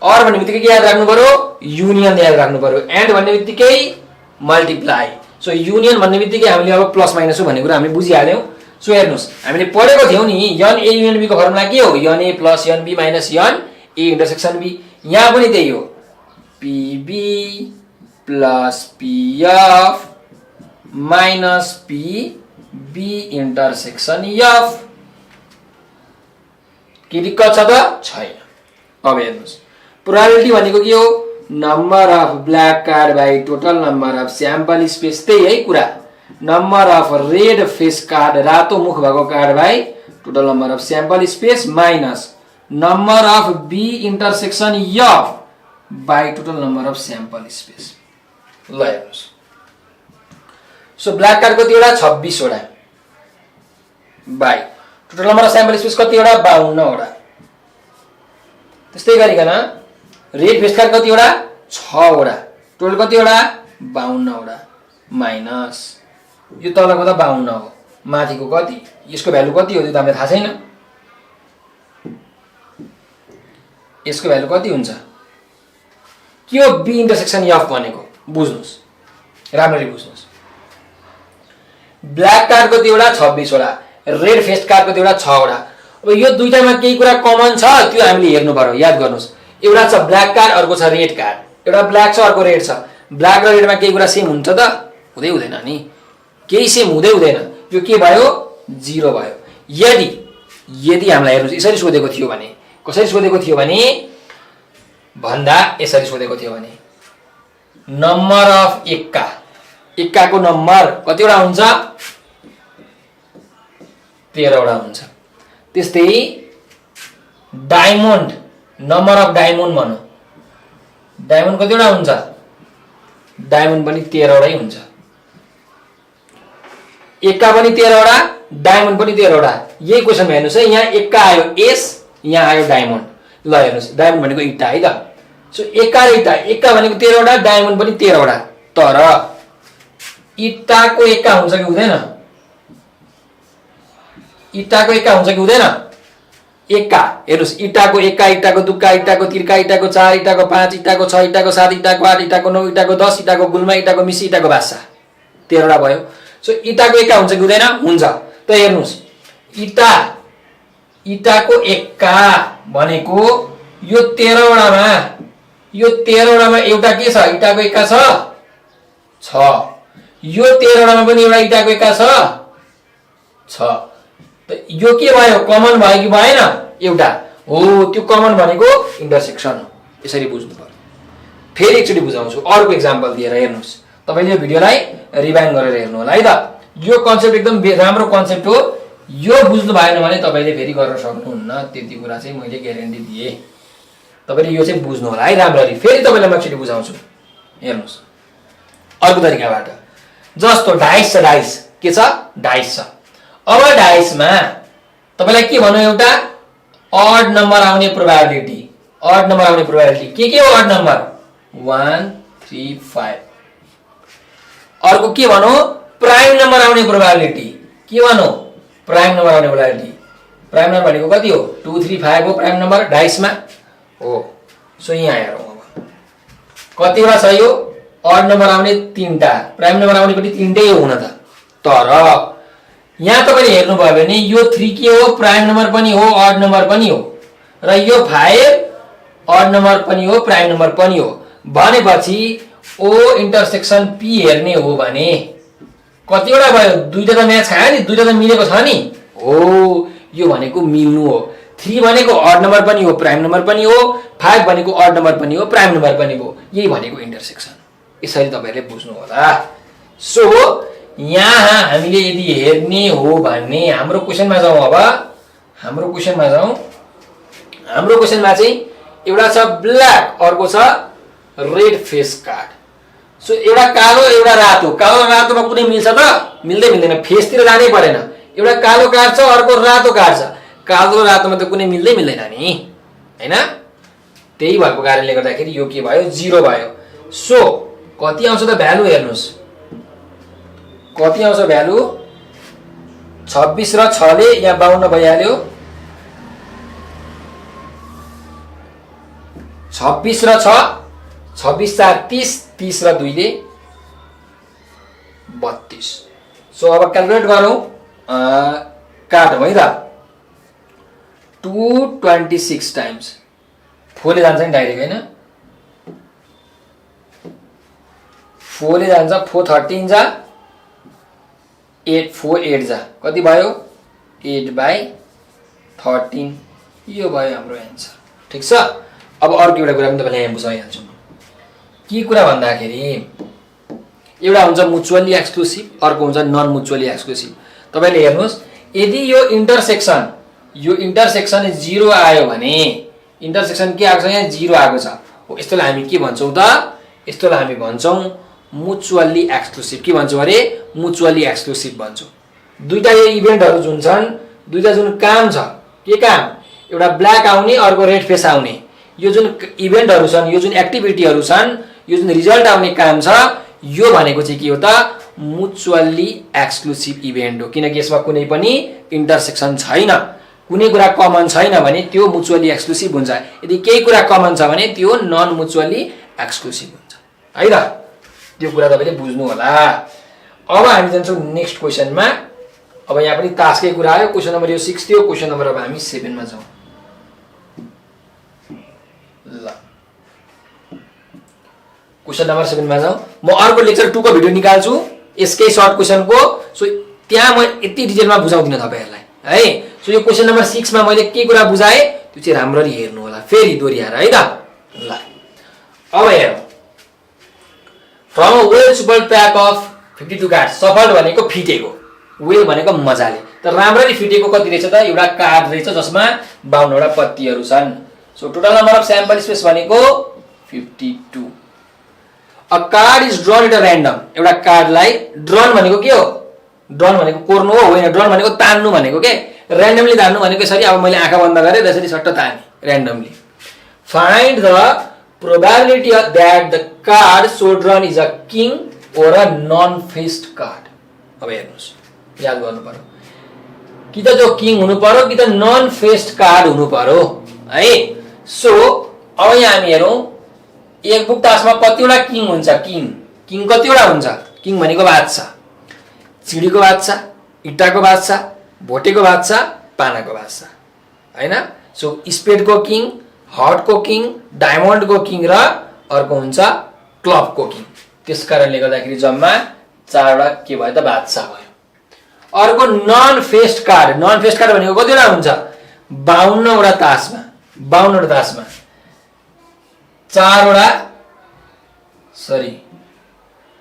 और भन्ने बित्तिकै के याद राख्नु पर्यो युनियन याद राख्नु पर्यो। एन्ड भन्ने बित्तिकै मल्टिप्लाई। सो युनियन भन्ने बित्तिकै हामीले अब प्लस माइनस भन्ने कुरा हामी बुझिहाल्यौं। सो हेर्नुस् हामीले पढेको थियौं नि n a युनियन b को फर्मुला के हो n a plus n b minus n a intersection b। यहाँ पनि त्यही हो pb plus pf minus pb intersection f। के दिक्कत छ त छैन। अब हेर्नुस् प्रोबेबिलिटी भनेको के हो number of black card by total number of sample space. त्यही है कुरा। Number of red face card रातो मुख भएको card by total number of sample space minus number of B intersection F by total number of sample space. ल हेर्नुस् so black card कतिवटा 26 वटा बाइ total number of sample space कतिवटा 52 वटा। त्यस्तै गरिकन रेड फेस कार्ड कतिवटा 6 वटा टोटल कतिवटा 52 वटा माइनस यो तलको त 52 हो माथिको कति यसको भ्यालु कति हो त्यो त हामीलाई थाहा छैन। यसको भ्यालु कति हुन्छ के हो बी इन्टरसेक्सन एफ भनेको बुझ्नुस् राम्ररी बुझ्नुस्। ब्ल्याक कार्ड कतिवटा 26 वटा रेड फेस कार्ड कतिवटा 6 वटा। अब यो दुईटामा केही कुरा कमन छ त्यो हामीले हेर्नु पर्यो। याद गर्नुस् एउटा छ ब्ल्याक कार्ड अर्को छ रेड कार्ड। एउटा ब्ल्याक छ अर्को रेड छ। ब्ल्याक र रेडमा केही कुरा सेम हुन्छ त हुँदै हुँदैन नि। केही सेम हुँदै हुँदैन। यो के भयो 0 भयो। यदि हामीलाई हेर्नुस् यसरी सोधेको थियो भने कसरी सोधेको थियो भने भन्दा यसरी सोधेको थियो भने नम्बर अफ एक्का को नम्बर कतिवटा हुन्छ 13 वटा हुन्छ। त्यस्तै डायमन्ड नम्बर अफ डायमन्ड भनौं डायमन्ड कतिवटा हुन्छ डायमन्ड पनि 13 वटै हुन्छ। एक्का पनि 13 वटा डायमन्ड पनि 13 वटा। यही क्वेशनमा हेर्नुस् है यहाँ एक्का आयो एस यहाँ आयो डायमन्ड। ल हेर्नुस् डायमन्ड भनेको इटा है त। सो एक्का र इटा एक्का भनेको 13 वटा डायमन्ड पनि 13 वटा। तर इटाको एक्का हुन्छ कि हुँदैन इटाको एक्का हुन्छ कि हुँदैन एक्का हेर्नुस् इटाको एक्का इटाको दुक्का इटाको तिर्का इटाको 4 इटाको 5 इटाको 6 इटाको 7 इटाको 8 इटाको 9 इटाको 10 इटाको गुल्मा इटाको मिसी इटाको बासा 13 वटा भयो। सो इटाको एक्का हुन्छ कि हुँदैन हुन्छ। त हेर्नुस् इटाको एक्का भनेको यो 13 वटामा एउटा के छ इटाको एक्का छ यो 13 वटामा पनि एउटा इटाको एक्का छ। त यो के भयो कमन भयो कि भएन एउटा हो त्यो कमन भनेको इन्टरसेक्सन हो। यसरी बुझ्नु पर्यो। फेरि एकचोटी बुझाउँछु अर्को एक्जाम्पल दिएर हेर्नुस्। तपाईले यो भिडियोलाई रिवाइन्ड गरेर हेर्नु होला है त। यो कन्सेप्ट एकदम राम्रो कन्सेप्ट हो। यो बुझ्नु भएन भने तपाईले फेरि गर्न सक्नुहुन्न। त्यति कुरा चाहिँ मैले ग्यारेन्टी दिए। तपाईले यो चाहिँ बुझ्नु होला है राम्ररी। फेरि तपाईलाई म एकचोटी बुझाउँछु हेर्नुस् अर्को तरिकाबाट। जस्तो डाइस छ डाइस के छ डाइस छ। अब डाइसमा तपाईलाई के भन्नु एउटा ऑड नम्बर आउने प्रोबेबिलिटी ऑड नम्बर आउने प्रोबेबिलिटी के हो ऑड नम्बर 1 3 5। अर्को के भन्नु प्राइम नम्बर आउने प्रोबेबिलिटी के भन्नु प्राइम नम्बर आउने प्रोबेबिलिटी। प्राइम नम्बर भनेको कति हो 2 3 5 हो प्राइम नम्बर डाइसमा हो। सो यहाँ हेरौँ अब कतिवटा छ यो ऑड नम्बर आउने 3टा प्राइम नम्बर आउने पनि 3टै हो हुन त। तर यहाँ तपाईले हेर्नु भयो भने यो 3 के हो प्राइम नम्बर पनि हो ऑड नम्बर पनि हो र यो 5 ऑड नम्बर पनि हो प्राइम नम्बर पनि हो भनेपछि ओ इन्टरसेक्सन पी हेर्ने हो भने कतिवटा भयो दुईटा त म्याच खायो नि दुईटा त मिलेको छ नि हो यो भनेको मिल्नु हो। 3 भनेको ऑड नम्बर पनि हो प्राइम नम्बर पनि हो 5 भनेको ऑड नम्बर पनि हो प्राइम नम्बर पनि हो यही भनेको इन्टरसेक्सन। यसरी तपाईले बुझ्नु होला। सो यहाँ हामीले यदि हेर्ने हो भने हाम्रो क्वेशनमा जाउँ। अब हाम्रो क्वेशनमा चाहिँ एउटा छ ब्ल्याक अर्को छ रेड फेस कार्ड। सो एउटा कालो एउटा रातो कालो र रातोमा कुनै मिल्छ त मिल्दैन फेसतिर जानै परेन। एउटा कालो कार्ड छ अर्को रातो कार्ड छ कालो र रातोमा त कुनै मिल्दैन नि हैन। त्यही भएको कारणले गर्दाखेरि यो के भयो 0 भयो। सो कति आउँछ त भ्यालु हेर्नुस्, कति आउँछ भ्यालु 26 र 6 ले यहाँ 52 भइहाल्यो। 26 र 6 26 4 30 30 र 2 ले 32। सो अब क्याल्कुलेट गरौँ, काटौँ है त। 226 टाइम्स 4 ले जान्छ नि डाइरेक्ट हैन, 4 ले जान्छ, 4 13 जा 8 4 8 जा कति भयो 8/13। यो भयो हाम्रो एन्सर। ठिक छ। अब अर्को एउटा कुरा पनि तपाईलाई यहाँ बुझाइहाल्छु। के कुरा भन्दाखेरि एउटा हुन्छ म्युचुअली एक्सक्लुसिभ, अर्को हुन्छ नन म्युचुअली एक्सक्लुसिभ। तपाईले हेर्नुस्, यदि यो इन्टरसेक्सन 0 आयो भने, इन्टरसेक्सन के आएको छ यहाँ 0 आएको छ, हो यस्तोलाई हामी के भन्छौँ त, यस्तोलाई हामी भन्छौँ म्युचुअली एक्सक्लुसिभ। के भन्छौँ अरे म्युचुअली एक्सक्लुसिभ भन्छौँ। दुईटा यो इभेन्टहरु जुन छन्, दुईटा जुन काम छ, के काम, एउटा ब्ल्याक आउने अर्को रेड फेस आउने, यो जुन इभेन्टहरु छन्, यो जुन एक्टिभिटीहरु छन्, यो जुन रिजल्ट आउने काम छ, यो भनेको चाहिँ के हो त म्युचुअली एक्सक्लुसिभ इभेन्ट हो। किनकि यसमा कुनै पनि इन्टरसेक्सन छैन, कुनै कुरा कमन छैन भने त्यो म्युचुअली एक्सक्लुसिभ हुन्छ। यदि केही कुरा कमन छ भने त्यो नन म्युचुअली एक्सक्लुसिभ हुन्छ है त। त्यो कुरा तपाईले बुझ्नु होला। अब हामी जान्छौं नेक्स्ट क्वेशनमा। अब यहाँ पनि तासकै कुरा आयो। क्वेशन नम्बर यो 6 थियो, क्वेशन नम्बर अब हामी 7 मा जाउँ। ल क्वेशन नम्बर 7 मा जाउँ। म अर्को लेक्चर 2 को भिडियो निकाल्छु यसकै सर्ट क्वेशनको। सो त्यहाँ म यति डिटेलमा बुझाउँदिन तपाईहरुलाई है। सो यो क्वेशन नम्बर 6 मा मैले के कुरा बुझाए त्यो चाहिँ राम्ररी हेर्नु होला, फेरि दोहोर्याएर है त। ल अब हेरौँ। From a well shuffled pack of 52 card, shuffled भनेको फिटेको, वेल भनेको मजाले, त राम्ररी फिटेको कति रहेछ त एउटा कार्ड रहेछ जसमा 52 वटा पत्तीहरु छन्। So total number of sample space भनेको 52। A card is drawn at a random, एउटा कार्डलाई ड्रन भनेको के हो, ड्रन भनेको कोर्नु हो होइन, ड्रन भनेको तान्नु भनेको के, र्यान्डमली तान्नु भनेको यसरी। अब मैले आँखा बन्द गरे त्यसरी सट्ट ताने randomly. Find the probability that the card so drawn is a king or a non-faced card। अब हेर्नुस्, याद गर्नु पर्यो कि त जो किङ हुनु पर्यो कि त नन फेस्ड कार्ड हुनु पर्यो है। सो अब यहाँ हामी हेरौं, एक बुक तासमा कतिवटा किङ हुन्छ, किङ कतिवटा हुन्छ, किङ भनेको बादशाह, चिडीको बादशाह, इट्टाको बादशाह, भोटेको बादशाह, पानाको बादशाह हैन। सो स्पेडको किङ, हर्टको किङ, डायमन्डको किङ र अर्को हुन्छ क्लबको किङ। त्यसकारणले गर्दाखेरि जम्मा 4 वटा के भयो त बादशाह भयो। अर्को non faced card, non faced card भनेको कतिवटा हुन्छ 52 वटा तासमा, 52 वटा तासमा 4 वटा सरी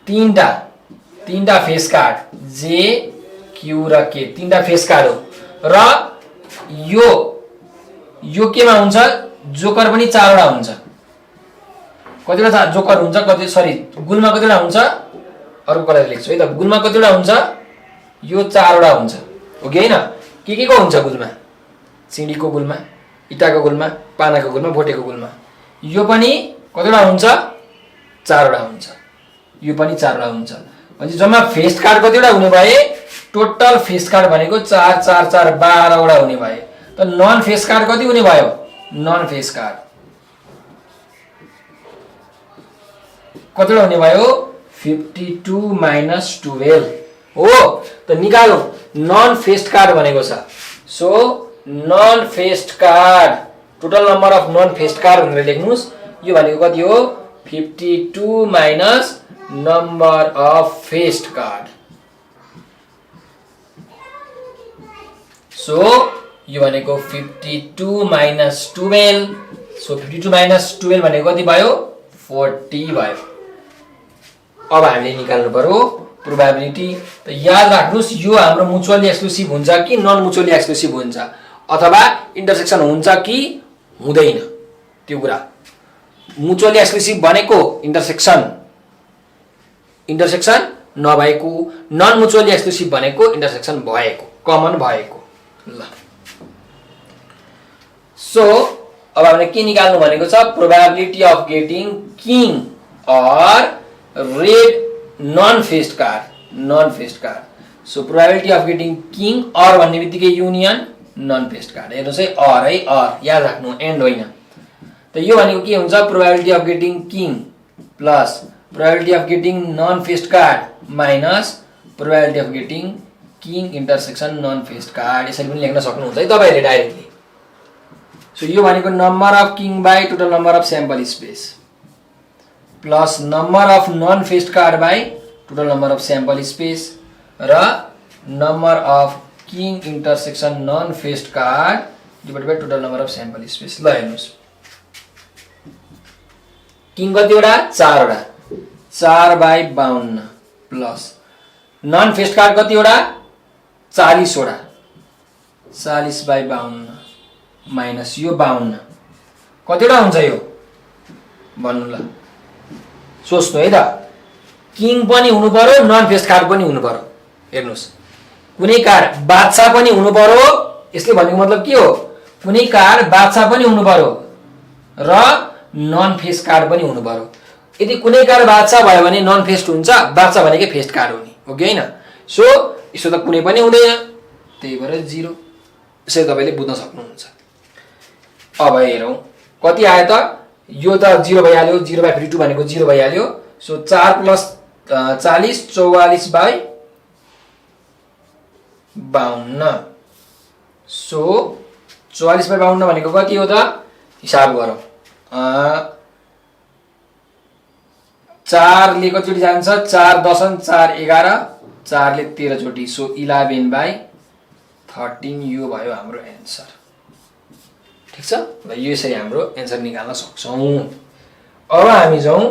3टा फेस कार्ड जे क्यू र के, 3टा फेस कार्ड हो। र यो केमा हुन्छ, जोकर पनि 4 वटा हुन्छ। कतिवटा जोकर हुन्छ, कति सरी गुलमा कतिवटा हुन्छ, अर्को कुरा लेख्छु है त। गुलमा कतिवटा हुन्छ, यो 4 वटा हुन्छ हो कि हैन। के को हुन्छ गुलमा, चिडीको गुलमा, इटाको गुलमा, पानाको गुलमा, भोटेको गुलमा। यो पनि कतिवटा हुन्छ 4 वटा हुन्छ, यो पनि 4 वटा हुन्छ। अनि जम्मा फेस कार्ड कतिवटा हुने भए, टोटल फेस कार्ड भनेको 4 4 4 12 वटा हुने भए। त नन फेस कार्ड कति हुने भयो, नन फेस कार्ड कतिवटा हुने भयो 52 माइनस 12 हो। त निकालौं नन फेस्ड कार्ड भनेको छ। So non faced card, total number of non faced card भनेर लेख्नुस्। यो भनेको कति हो 52 minus number of faced card. So यो भनेको 52 माइनस 12। सो 52 माइनस 12 भनेको कति भयो 40 भयो। अब हामीले निकाल्नु पर्यो प्रोबेबिलिटी। त याद राख्नुस्, यो हाम्रो म्युचुअली एक्सक्लुसिभ हुन्छ कि नन म्युचुअली एक्सक्लुसिभ हुन्छ, अथवा इन्टरसेक्सन हुन्छ कि हुँदैन, त्यो कुरा। म्युचुअली एक्सक्लुसिभ भनेको इन्टरसेक्सन नभएको, नन म्युचुअली एक्सक्लुसिभ भनेको इन्टरसेक्सन भएको, कमन भएको। ल सो अब हामीले के निकाल्नु भनेको छ probability of getting king or red non faced card so probability of getting king or भन्ने बित्तिकै युनियन नन फेस्ड कार्ड हेर्नुहोस् है अर याद राख्नु एन्ड होइन त यो भनेको के हुन्छ probability of getting king plus probability of getting non faced card minus probability of getting king intersection non faced card यसरी पनि लेख्न सक्नुहुन्छ है तपाईहरुले डाइरेक्टली सो यो भनेको number of king by total number of sample space plus number of non faced card by total number of sample space र number of king intersection non faced card divided by total number of sample space ल हेर्नुस् king कतिवटा 4 वटा 4 by 52 plus non faced card कतिवटा 40 वटा 40 by 52 minus यो 52 कतिवटा हुन्छ यो भन्नु ल सोच्नु है त किङ पनि हुनु पर्यो नन फेस्ड कार्ड पनि हुनु पर्यो हेर्नुस् कुनै कार्ड बादशाह पनि हुनु पर्यो यसले भनेको मतलब के हो कुनै कार्ड बादशाह पनि हुनु पर्यो र नन फेस्ड कार्ड पनि हुनु पर्यो यदि कुनै कार्ड बादशाह भयो भने नन फेस्ड हुन्छ बादशाह भनेकै फेस्ड कार्ड हो नि हो कि हैन सो यसो त कुनै पनि हुँदैन त्यही भएर 0 यसरी तपाईले बुझ्न सक्नुहुन्छ अब हेरौं कति आयो त यो त 0 भइहाल्यो 0 बाइ 2 भनेको 0 भइहाल्यो so 4 plus 40 44 by 52 so 44 by 52 भनेको कति हो त हिसाब गरौँ 4 ले कतिचोटी जान्छ 4 दशम 4 11 4 ले 13 चोटी सो 11 बाइ 13 यो भयो हाम्रो एन्सर ठीक छ र यो यसरी हाम्रो एन्सर निकाल्न सक्छौं अब हामी जाउँ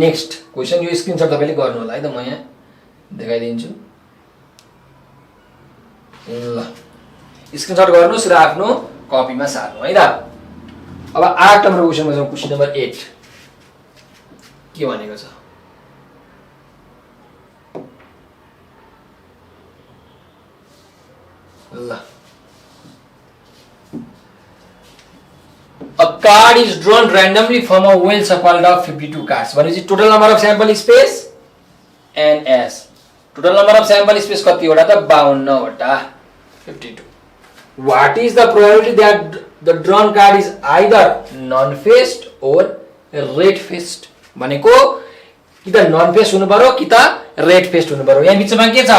नेक्स्ट क्वेशन यो स्क्रिनशट तपाईले गर्नु होला है त म यहाँ देखाइदिन्छु ल स्क्रिनशट गर्नुस् र आफ्नो कपीमा सार्नु है त अब 8 नम्बर क्वेशनमा जाउँ क्वेशन नम्बर 8 के भनेको छ ल A card is drawn randomly from a well shuffled of 52 cards. भनेपछि total number of sample space NS. Total number of sample space कति वटा त 52 वटा 52. What is the probability that the drawn card is either non-faced or red-faced? भनेको कि त non-faced हुनु पर्यो कि त red-faced हुनु पर्यो यहाँ बीचमा के छ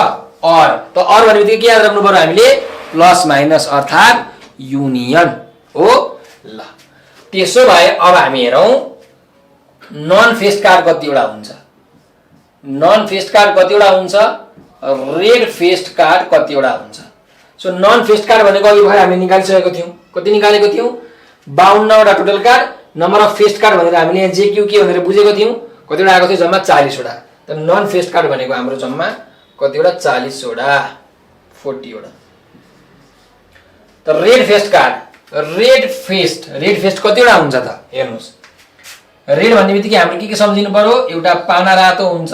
or त or भनेपछि के याद राख्नु पर्यो हामीले प्लस माइनस अर्थात युनियन हो ल त्यसो भए अब हामी हेरौं नन फेस्ड कार्ड कतिवटा हुन्छ नन फेस्ड कार्ड कतिवटा हुन्छ रेड फेस्ड कार्ड कतिवटा हुन्छ सो नन फेस्ड कार्ड भनेको अघि भएर हामी निकालिसकेको थियौं कति निकालेको थियौं 52 वटा total card number of faced card भनेर हामीले यहाँ जेक्यू के भनेर बुझेको थियौं कतिवटा आएको थियो जम्मा 40 वटा त नन फेस्ड कार्ड भनेको हाम्रो जम्मा कतिवटा 40 वटा 40 वटा त red faced card red fest कतिवटा हुन्छ त हेर्नुस् रेड भन्ने बित्तिकै हामीले के सम्झिनु पर्यो एउटा पाना रातो हुन्छ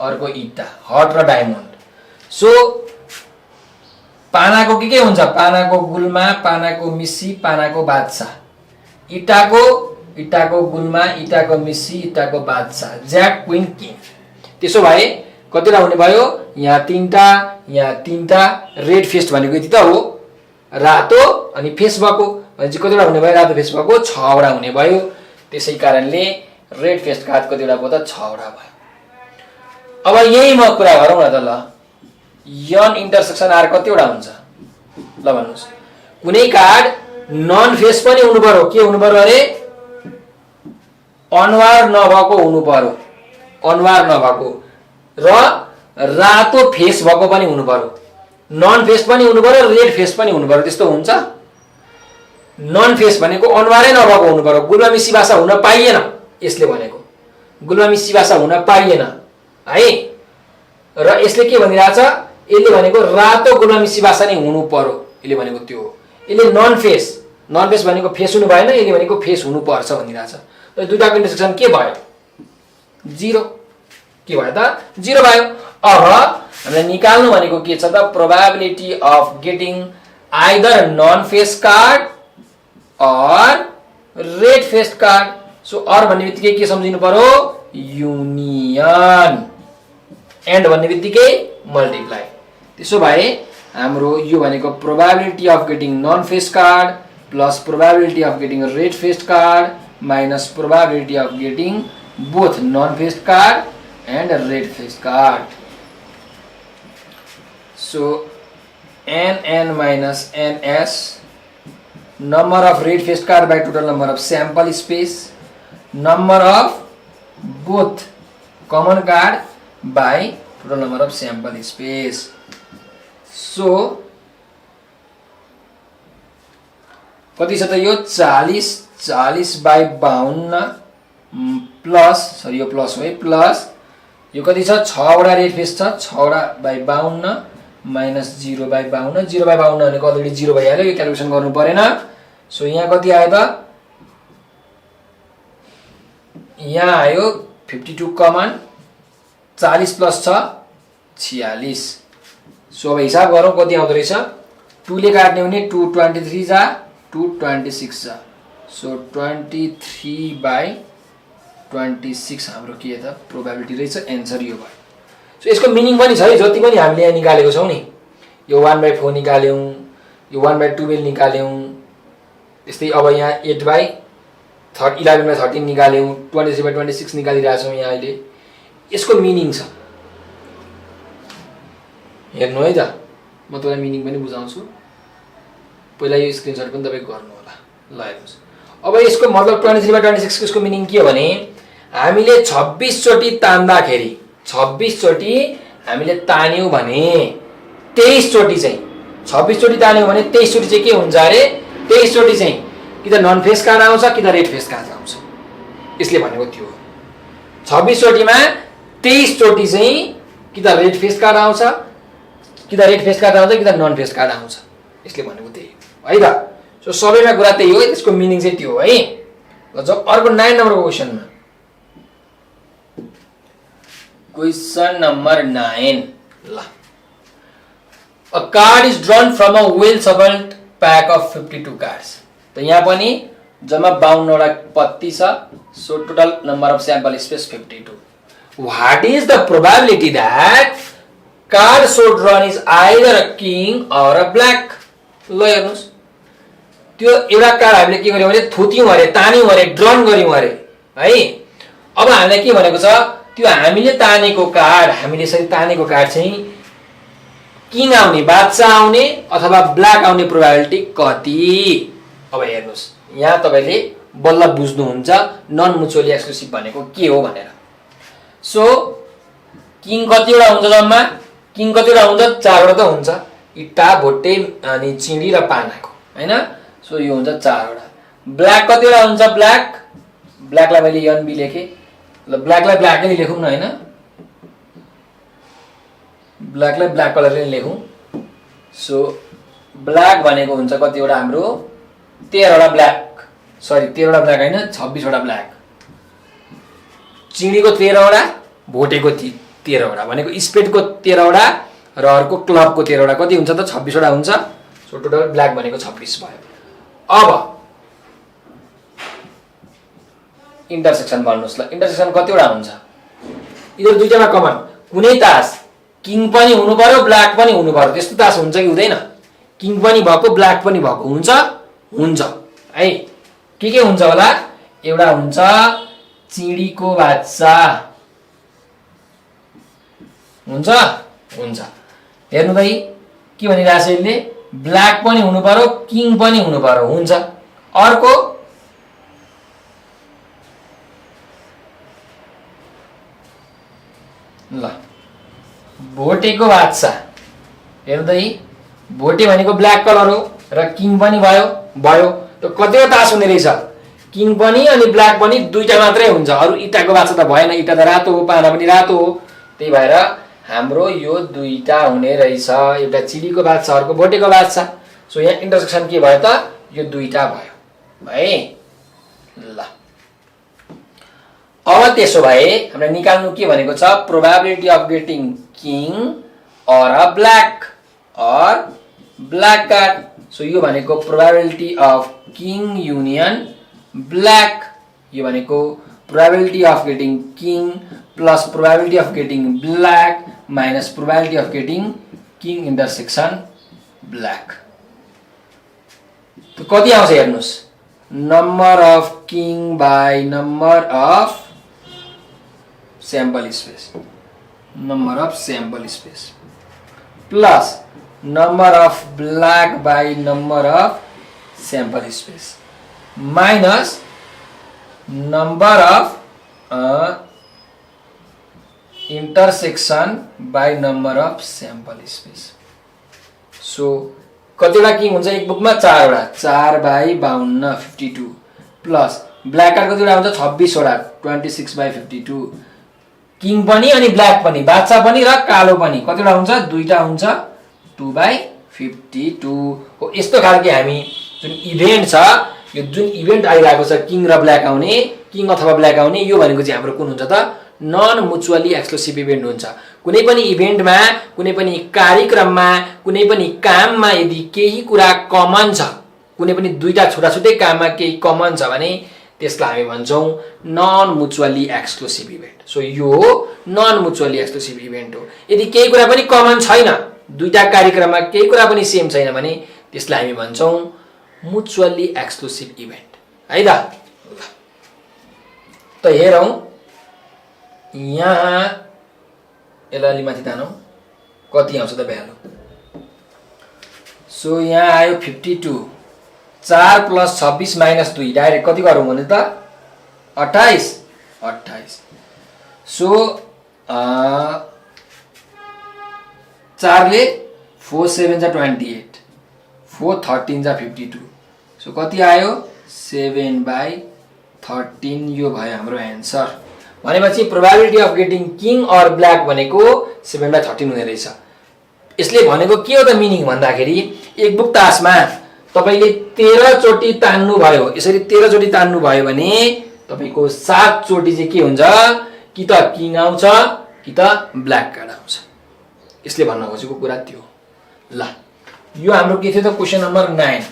अर्को इटा हट र डायमन्ड सो पानाको के हुन्छ पानाको गुल्मा पानाको मिसी पानाको बादशाह इटाको गुल्मा इटाको मिसी इटाको बादशाह ज्याक क्वीन किङ त्यसो भए कतिवटा हुने भयो यहाँ तीनटा रेड फेस्ट भनेको यति त हो रातो अनि फेस भएको भनेपछि कतिवटा हुने भयो रातो फेस भएको 6 वटा हुने भयो त्यसै कारणले रेड फेस्ट कार्ड कतिवटा भयो त 6 वटा भयो अब यही म कुरा गरौँ न त ल यन इन्टरसेक्सन आर कतिवटा हुन्छ ल भन्नुस् कुनै कार्ड नन फेस पनि हुनु पर्यो के हुनु पर्यो अरे अनुहार नभएको हुनु पर्यो अनुहार नभएको र रातो फेस भएको पनि हुनु पर्यो नन फेस पनि हुनु पर्यो रेड फेस पनि हुनु पर्यो त्यस्तो हुन्छ नन फेस भनेको अनुहारै नभएको हुनु पर्यो गुल्मा मिसी भाषा हुन पाइएन यसले भनेको गुल्मा मिसी भाषा हुन पाइएन है र यसले के भनिरहेछ यसले भनेको रातो गुल्मा मिसी भाषा नै हुनु पर्यो यसले भनेको त्यो हो यसले नन फेस भनेको फेस हुनु भएन यसले भनेको फेस हुनु पर्छ भनिरहेछ र दुईटाको इन्टरसेक्सन के भयो 0 के भयो त 0 भयो अब हामीले निकाल्नु भनेको के छ त probability of getting either non face card or red faced card. So or भन्ने बित्तिकै के सम्झिनु पर्यो युनियन, एन्ड भन्ने बित्तिकै मल्टिप्लाई। त्यसो भए हाम्रो यो भनेको probability of getting non faced card plus probability of getting red faced card minus probability of getting both non faced card and red faced card. So NN minus NS, number of red faced card by total number of sample space, number of both common card by total number of sample space. So कति छ त यो 40 by 52 plus, sorry यो plus हो है, plus यो कति छ 6 वटा रेड फेस छ, 6 वटा बाई 52 माइनस 0 बाई 52, 0 बाई 52 भनेको अलरेडी 0 भइहाल्यो, यो क्यालकुलेसन गर्नु परेन। सो यहाँ कति आयो त, यहाँ आयो 52 कमन, 40 प्लस छ 46। सो अब हिसाब गरौँ कति आउँदो रहेछ, 2 ले काट्ने हो भने 223 जा 226 जा। सो 23 बाई 26 हाम्रो के त प्रोबेबिलिटी रहेछ, एन्सर यो भयो। सो यसको मिनिङ पनि छ है, जति पनि हामीले यहाँ निकालेको छौँ नि, यो 1/4 निकाल्यौँ, यो 1/12 निकाल्यौँ, त्यस्तै अब यहाँ 11/13 निकाल्यौँ, 23/26 निकालिरहेछौँ यहाँ अहिले। यसको मिनिङ छ, हेर्नु है त, म तपाईँलाई मिनिङ पनि बुझाउँछु। पहिला यो स्क्रिनसट पनि तपाईँ गर्नु होला। ल हेर्नुहोस्, अब यसको मतलब 23/26 यसको मिनिङ के हो भने, हामीले 26 चोटि तान्दाखेरि, 26 चोटि हामीले तान्यौँ भने 23 चोटि चाहिँ, 26 चोटि तान्यौँ भने 23 चोटि चाहिँ के हुन्छ अरे, 23 चोटि चाहिँ कि त नन फेस कार्ड आउँछ कि त रेड फेस कार्ड आउँछ। यसले भनेको त्यो 26 चोटिमा 23 चोटि चाहिँ कि त रेड फेस कार्ड आउँछ कि त रेड फेस कार्ड आउँछ कि त नन फेस कार्ड आउँछ। यसले भनेको त्यही है त। सो सबैमा कुरा त्यही हो, त्यसको मिनिङ चाहिँ त्यो हो है। ल जब अर्को 9 नम्बरको क्वेसनमा, क्वेसन नम्बर 9, ल a card is drawn from a well shuffled pack of 52 cards. त यहाँ पनि जम्मा 52 वटा पत्ती छ। So total number of sample space 52। What is the probability that card so drawn is either a king और a black. ल हेर्नुस्, त्यो एउटा कार्ड हामीले के गर्यौं भने थुत्यौं अरे, तान्यौं अरे, ड्रन गर्यौं अरे है। अब हामीलाई के भनेको छ, त्यो हामीले तानेको कार्ड, हामीले यसरी तानेको कार्ड चाहिँ किङ आउने, बादशाह आउने अथवा ब्ल्याक आउने प्रोबेबिलिटी कति। अब हेर्नुस्, यहाँ तपाईले बल्ल बुझ्नुहुन्छ नन म्युचुअली एक्सक्लुसिभ भनेको के हो भनेर। सो किङ कतिवटा हुन्छ जम्मा, किङ कतिवटा हुन्छ, 4 वटा त हुन्छ, इट्टा भोटे अनि चिडी र पानाको हैन। सो यो हुन्छ 4 वटा। ब्ल्याक कतिवटा हुन्छ, ब्ल्याकलाई मैले एनबी लेखे। ल ब्ल्याकलाई ब्ल्याकै लेखौँ न हैन, ब्ल्याकलाई ब्ल्याक कलरले लेखौँ। सो ब्ल्याक भनेको हुन्छ कतिवटा हाम्रो 13 वटा ब्ल्याक, सरी 13 वटा ब्ल्याक हैन, 26 वटा ब्ल्याक। चिडीको 13 वटा, भोटेको 13 वटा भनेको स्पेडको 13 वटा र अर्को क्लबको 13 वटा, कति हुन्छ त 26 वटा हुन्छ। सो टोटल ब्ल्याक भनेको 26 भयो। अब इन्टरसेक्सन भन्नुस्। ल इन्टरसेक्सन कतिवटा हुन्छ, यिनीहरु दुईटामा कमन, कुनै तास किङ पनि हुनु पर्यो ब्ल्याक पनि हुनु पर्यो, त्यस्तो तास हुन्छ कि हुँदैन, किङ पनि भएको ब्ल्याक पनि भएको हुन्छ, हुन्छ है। के हुन्छ होला, एउटा हुन्छ चिडीको बादशाह, हुन्छ हुन्छ। हेर्नु त के भनिरहेछ यसले, ब्ल्याक पनि हुनु पर्यो किङ पनि हुनु पर्यो, हुन्छ। अर्को ल भोटेको बादशाह, हेर्नु त भोटे भनेको ब्ल्याक कलर हो र किङ पनि भयो। त कतिवटा तास हुने रहेछ, किङ पनि अनि ब्ल्याक पनि दुईटा मात्रै हुन्छ, अरु इटाको बादशाह त भएन, इटा त रातो हो, पाना पनि रातो हो। त्यही भएर हाम्रो यो दुईटा हुने रहेछ, एउटा चिडीको बादशाह अर्को भोटेको बादशाह। सो यहाँ इन्टरसेक्सन के भयो त, यो दुईटा भयो है। ल अब त्यसो भए हामीले निकाल्नु के भनेको छ, प्रोबेबिलिटी अफ गेटिङ किङ और अ ब्ल्याक कार्ड। सो यो भनेको probability of king union black, यो भनेको probability of getting king plus probability of getting black minus probability of getting king intersection black. त कति आउँछ हेर्नुस्, number of king by number of sample space, number of sample space plus number of black by number of sample space minus number of intersection by number of sample space. So कतिवटा king हुन्छ एक बुकमा 4 वटा, 4 by 52 52 plus black card कतिवटा हुन्छ 26 वटा 26 by 52। King पनि अनि ब्ल्याक पनि, बादशाह पनि र कालो पनि कतिवटा हुन्छ, 2टा हुन्छ 2 बाई 52 हो। यस्तो खालके हामी जुन इभेन्ट छ, यो जुन इभेन्ट आइरहेको छ किङ र ब्ल्याक आउने, किङ अथवा ब्ल्याक आउने, यो भनेको चाहिँ हाम्रो कुन हुन्छ त, नन म्युचुअली एक्सक्लुसिभ इभेन्ट हुन्छ। कुनै पनि इभेन्टमा, कुनै पनि कार्यक्रममा, कुनै पनि काममा यदि केही कुरा कमन छ, कुनै पनि दुईटा छुट्टै काममा केही कमन छ भने त्यसलाई हामी भन्छौं non mutually exclusive event. So यो नन म्युचुअली एक्सक्लुसिभ इभेन्ट हो। यदि केही कुरा पनि कमन छैन, दुईटा कार्यक्रममा केही कुरा पनि सेम छैन भने त्यसलाई हामी भन्छौं म्युचुअली एक्सक्लुसिभ इभेन्ट, है त। त हेरौं यहाँ यसलाई अलि माथि तानौं, कति आउँछ त भ्यालु। सो यहाँ आयो 52, 4 प्लस 26 माइनस 2 डाइरेक्ट कति गरौँ भने त 28 28। सो 4 ले 4 7 जा 28, 4 13 जा 52। सो कति आयो 7 बाई 13, यो भयो हाम्रो एन्सर। भनेपछि probability of getting king or black भनेको 7 बाई 13 हुने रहेछ। यसले भनेको के हो त मिनिङ भन्दाखेरि, एक बुक तासमा तपाईले 13 चोटी तान्नु भयो, यसरी 13 चोटी तान्नु भयो भने तपाईको 7 चोटी चाहिँ के हुन्छ, कि त किङ आउँछ कि त ब्ल्याक कार्ड आउँछ। यसले भन्न खोजेको कुरा त्यो। ल यो हाम्रो के थियो त, क्वेशन नम्बर 9।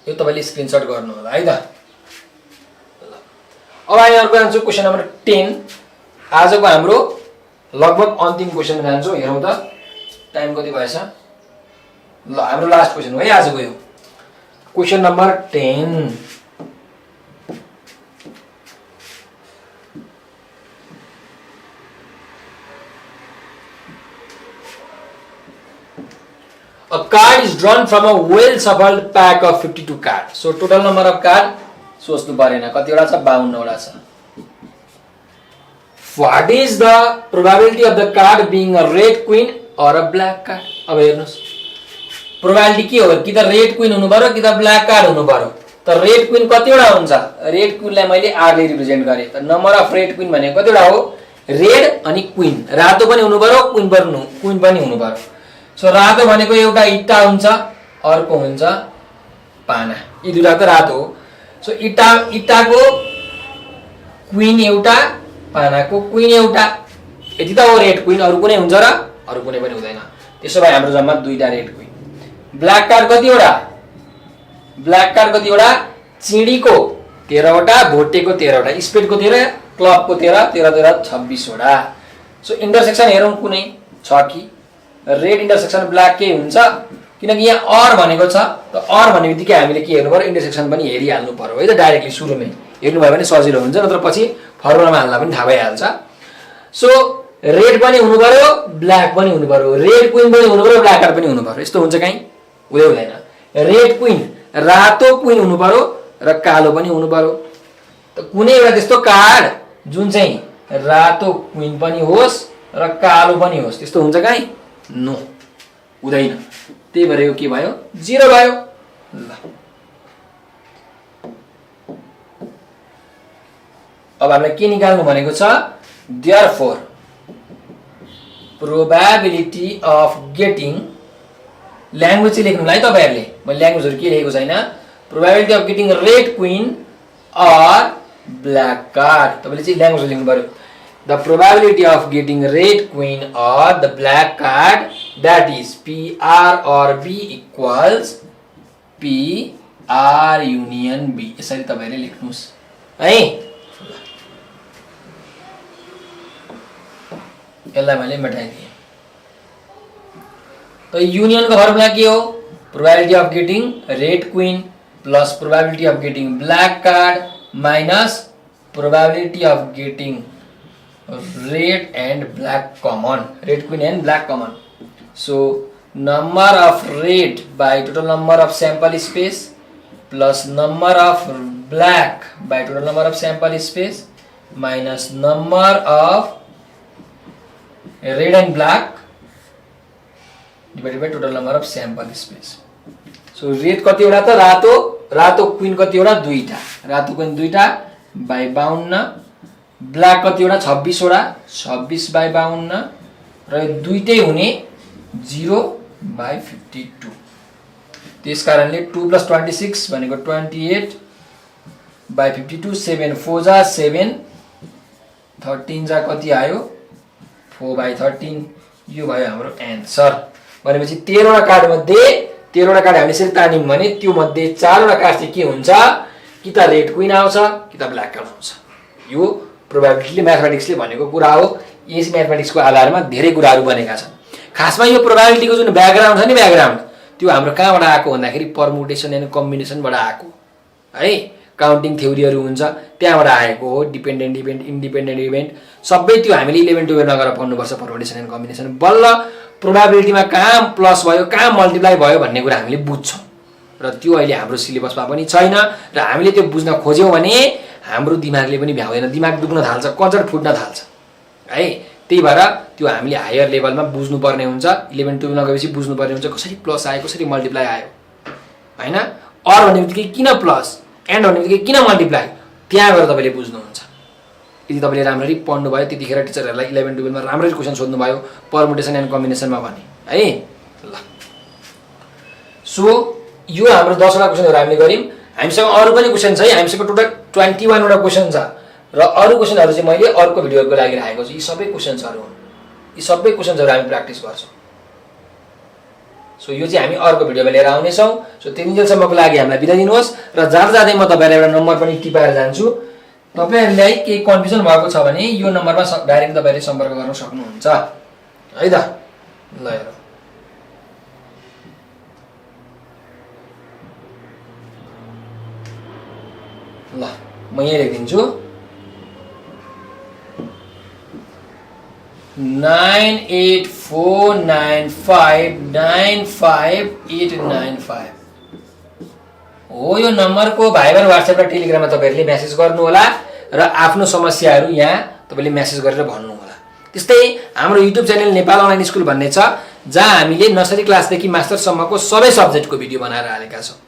यो तपाईले स्क्रिनशट गर्नु होला है त। अब हामी अर्को जान्छौँ क्वेशन नम्बर 10। आजको हाम्रो लगभग अन्तिम क्वेशन जान्छौँ। हेरौँ त टाइम कति भएछ। ल हाम्रो लास्ट क्वेशन हो है आजको यो, question number 10। A card is drawn from a well shuffled pack of 52 cards. So total number of card सोच्नु परेन, कतिवटा छ, 52 वटा छ। What is the probability of the card being a red queen or a black card? अब हेर्नुस् probability के हो, कि त रेड क्वीन हुनु पर्यो कि त ब्ल्याक कार्ड हुनु पर्यो। त रेड क्वीन कतिवटा हुन्छ, रेड क्वीनलाई मैले आर ले रिप्रेजेन्ट गरे। त नम्बर अफ रेड क्वीन भनेको कतिवटा हो, रेड अनि क्वीन, रातो पनि हुनु पर्यो क्वीन पनि हुनु पर्यो। सो रातो भनेको एउटा इट्टा हुन्छ, अर्को हुन्छ पाना, यी दुईटा त रातो हो। सो इट्टाको क्वीन एउटा, पानाको क्वीन एउटा, यति त हो रेड क्वीन, अरु कुनै हुन्छ र अरु कुनै पनि हुँदैन। त्यसो भए हाम्रो जम्मा दुईटा रेड क्वीन। ब्ल्याक कार्ड कतिवटा, ब्ल्याक कार्ड कतिवटा, चिडीको 13 वटा, भोटेको 13 वटा, स्पेडको 13, क्लबको 13, 13 13 26 वटा। सो इन्टरसेक्सन हेरौं कुनै छ कि, रेड इन्टरसेक्सन ब्ल्याक के हुन्छ, किनकि यहाँ अर भनेको छ। त अर भन्ने बित्तिकै हामीले के हेर्नु पर्यो, इन्टरसेक्सन पनि हेरिहाल्नु पर्यो है त। डाइरेक्टली सुरुमै हेर्नु भयो भने सजिलो हुन्छ, नत्र पछि फर्मुलामा हाल्दा पनि थाहा भइहाल्छ। सो रेड पनि हुनु पर्यो, ब्ल्याक पनि हुनु पर्यो, रेड क्वीन पनि हुनु पर्यो, ब्ल्याक कार्ड पनि हुनु पर्यो। यस्तो हुन्छ कहीँ हुँदैन। रेड क्वीन, रातो क्वीन हुनु पर्यो र कालो पनि हुनु पर्यो। त कुनै एउटा त्यस्तो कार्ड जुन चाहिँ रातो क्वीन पनि होस् र कालो पनि होस्, त्यस्तो हुन्छ कहीँ, नो हुँदैन। त्यही भएर यो के भयो, 0 भयो। ल अब हामीलाई के निकाल्नु भनेको छ, therefore probability of getting, language चाहिँ लेख्नु है तपाईहरुले, मैले ल्याङ्ग्वेजहरु के लेखेको छैन। Probability of getting red queen or black card, तपाईले चाहिँ ल्याङ्ग्वेज लेख्नु पर्यो। the probability of getting red queen or the black card, that is P R or B equals P R union B. यसरी तपाईले लेख्नुस् है। यसलाई मैले मेटाइदिएँ। तो युनियन को फर्मुला के हो? Probability of getting red queen plus probability of getting black card minus probability of getting red and black common, red queen and black common. So number of red by total number of sample space plus number of black by total number of sample space minus number of red and black divided by total number of sample space. So red कति वटा त रातो queen कति वटा? दुईटा, रातो queen दुईटा by 52, black कति वटा? 26 वटा, 26 by 52 र दुईटै हुने 0/52। त्यस कारणले 2 + 26 भनेको 28/52, 7 4 जा 7, 13 जा कति आयो? 4/13। यो भयो हाम्रो एन्सर। भनेपछि 13 वटा कार्ड मध्ये 13 वटा कार्ड हामीले यसरी तान्यौं भने त्यो मध्ये 4 वटा कार्ड चाहिँ के हुन्छ? कि त रेड क्वीन आउँछ कि त ब्ल्याक कार्ड आउँछ। यो प्रोबेबिलिटीले म्याथमेटिक्सले भनेको कुरा हो। यस म्याथमेटिक्सको आधारमा धेरै कुराहरू बनेका छन्। खासमा यो प्रोबेबिलिटीको जुन ब्याकग्राउन्ड छ नि, ब्याकग्राउन्ड त्यो हाम्रो कहाँबाट आएको भन्दाखेरि परमुटेसन एन्ड कम्बिनेसनबाट आएको है। काउन्टिङ थ्योरीहरू हुन्छ त्यहाँबाट आएको हो। डिपेन्डेन्ट इभेन्ट, इन्डिपेन्डेन्ट इभेन्ट सबै त्यो हामीले 11 12 नगरेर पढ्नुपर्छ। परमुटेसन एन्ड कम्बिनेसन बल्ल प्रोबेबिलिटीमा कहाँ प्लस भयो कहाँ मल्टिप्लाई भयो भन्ने कुरा हामीले बुझ्छौँ र त्यो अहिले हाम्रो सिलेबसमा पनि छैन र हामीले त्यो बुझ्न खोज्यौँ भने हाम्रो दिमागले पनि भ्याउँदैन, दिमाग दुख्न थाल्छ, कन्सेप्ट फुट्न थाल्छ है। त्यही भएर त्यो हामीले हायर लेभलमा बुझ्नुपर्ने हुन्छ। 11 12 नगएपछि बुझ्नुपर्ने हुन्छ कसरी प्लस आयो कसरी मल्टिप्लाई आयो हैन। अर भन्ने बित्तिकै किन प्लस, एन्ड भन्ने बित्तिकै किन मल्टिप्लाई, त्यहाँ गएर तपाईँले बुझ्नुहुन्छ। यदि तपाईँले राम्ररी पढ्नु भयो त्यतिखेर टिचरहरूलाई 11 12 मा राम्ररी क्वेसन सोध्नु भयो परमुटेसन एन्ड कम्बिनेसनमा भने है। ल सो यो हाम्रो 10 वटा क्वेसनहरू हामीले गर्यौं। हामीसँग अरु पनि क्वेसन छ है। हामीसँग टोटल 21 वटा क्वेसन छ र अरु क्वेसनहरू चाहिँ मैले अर्को भिडियोको लागि राखेको छु। यी सबै क्वेसन्सहरू हुन्। यी सबै क्वेसन्सहरू हामी प्र्याक्टिस गर्छौं। सो यो चाहिँ हामी अर्को भिडियोमा लिएर आउने छौं। सो त्यतिन्जेलसम्मको लागि हामीलाई बिदा दिनुहोस् र जाँदै म तपाईहरुलाई एउटा नम्बर पनि टिपाएर जान्छु। तपाईहरुलाई केही कन्फ्युजन भएको छ भने यो नम्बरमा डाइरेक्ट तपाईहरुले सम्पर्क गर्न सक्नुहुन्छ है त। ल हेरौँ। ल म यहाँ लेखिदिन्छु 9849595895 हो। यो नम्बरको भाइबर व्हाट्सएप र टेलिग्राममा तपाईहरुले मेसेज गर्नु होला र आफ्नो समस्याहरू यहाँ तपाईले मेसेज गरेर भन्नु होला। त्यस्तै हाम्रो YouTube channel Nepal online school भन्ने छ जहाँ हामीले नर्सरी क्लासदेखि मास्टरसम्मको सबै सब्जेक्टको भिडियो बनाएर हालेका छौं।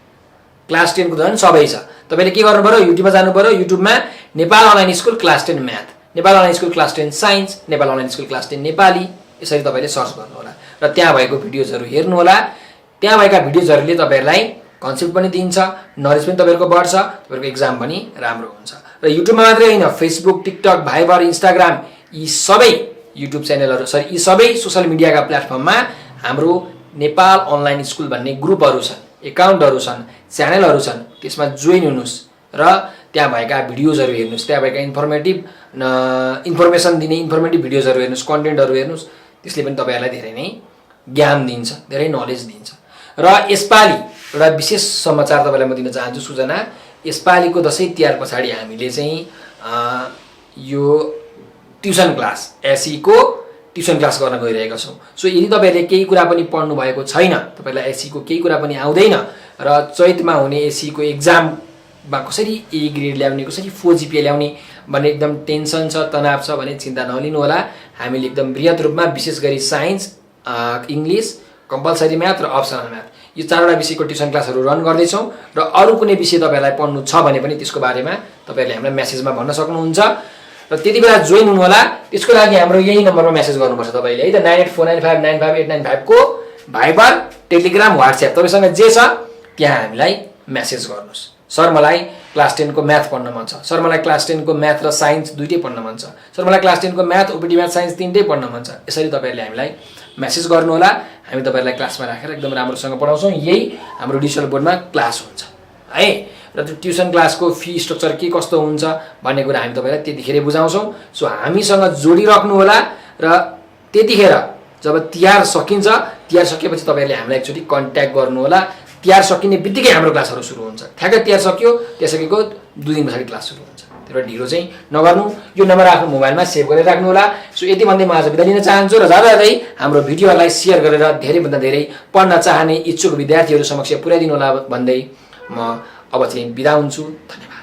क्लास 10 को झन् सबै छ। तपाईले के गर्नु पर्यो? युट्युबमा जानु पर्यो। युट्युबमा Nepal online school class 10 math, Nepal online school class 10 science, Nepal online school class 10 Nepali, यसरी तपाईले सर्च गर्नु होला र त्यहाँ भएको भिडियोजहरु हेर्नु होला। त्यहाँ भएका भिडियोजहरुले तपाईहरुलाई कन्सेप्ट पनि दिन्छ, नलेज पनि तपाईहरुको बढ्छ, तपाईहरुको एक्जाम पनि राम्रो हुन्छ। र युट्युबमा मात्रै हैन, फेसबुक, टिकटक, भाइबर, इन्स्टाग्राम यी सबै युट्युब च्यानलहरु यी सबै सोशल मिडियाका प्लेटफर्ममा हाम्रो नेपाल अनलाइन स्कुल भन्ने ग्रुपहरु छन्, एकाउन्टहरु छन्, च्यानलहरु छन्। त्यसमा जोइन हुनुस् र त्यहाँ भएका भिडियोजहरु हेर्नुस्, त्यहाँ भएका इन्फर्मेसन दिने इन्फर्मेटिभ भिडियोजहरु हेर्नुस्, कन्टेन्टहरु हेर्नुस्। त्यसले पनि तपाईहरुलाई धेरै नै ज्ञान दिन्छ, धेरै नलेज दिन्छ। र यसपाली एउटा विशेष समाचार तपाईलाई म दिन चाहन्छु, सूचना। यसपालीको दशैं तिहार पछाडी हामीले चाहिँ यो ट्युसन क्लास एसई को ट्युसन क्लास गर्न गइरहेका छौं। सो यदि तपाईहरुले केही कुरा पनि पढ्नु भएको छैन, तपाईलाई एसई को केही कुरा पनि आउँदैन र चैतमा हुने एसई को एक्जाममा कसरी ए ग्रेड ल्याउने, कसरी 4 जीपीए ल्याउने भन्ने एकदम टेन्सन छ, तनाव छ भने चिन्ता नलिनु होला। हामीले एकदम बृहत रूपमा विशेष गरी साइन्स, इंग्लिश, कम्पलसरी म्याथ र अप्सनल म्याथ यो चारवटा विषयको ट्युसन क्लासहरु रन गर्दै छौं र अरु कुनै विषय तपाईहरुलाई पढ्नु छ भने पनि त्यसको बारेमा तपाईहरुले हामीलाई मेसेजमा भन्न सक्नुहुन्छ र त्यतिबेला जोइन हुनु होला। त्यसको लागि हाम्रो यही नम्बरमा मेसेज गर्नुपर्छ तपाईले है त। 9849595895 को भाइबर, टेलिग्राम, व्हाट्सएप तपाईसँग जे छ त्यहाँ हामीलाई मेसेज गर्नुस्। सर मलाई क्लास 10 को म्याथ पढ्न मन छ, सर मलाई क्लास 10 को म्याथ र साइन्स दुईटै पढ्न मन छ, सर मलाई क्लास 10 को म्याथ ओपिडी म्याथ साइन्स तीनटै पढ्न मन छ, यसरी तपाईहरुले हामीलाई मेसेज गर्नु होला। हामी तपाईहरुलाई क्लासमा राखेर एकदम राम्रोसँग पढाउँछौं। यही हाम्रो डिजिटल बोर्डमा क्लास हुन्छ है। र त्यो ट्युसन क्लासको फी स्ट्रक्चर के कस्तो हुन्छ भन्ने कुरा हामी तपाईहरुलाई त्यतिखेर बुझाउँछौं। सो हामीसँग जोडिराख्नु होला र त्यतिखेर जब तिहार सकिन्छ, तिहार सकेपछि तपाईहरुले हामीलाई एकचोटी कन्ट्याक्ट गर्नु होला। तिहार सकिने बित्तिकै हाम्रो क्लासहरु सुरु हुन्छ। ठ्याक्कै तिहार सकियो, त्यसैको 2 दिन पछाडी क्लास सुरु हुन्छ। त्यसबाट ढिलो चाहिँ नगर्नु। यो नम्बर आफ्नो मोबाइलमा सेभ गरेर राख्नु होला। सो यति भन्दै म आज बिदा लिन चाहन्छु र जाँदै हाम्रो भिडियोलाई शेयर गरेर धेरै भन्दा धेरै पढ्न चाहने इच्छुक विद्यार्थीहरु समक्ष पुर्याइदिनु होला भन्दै म अब चाहिँ बिदा हुन्छु। धन्यवाद।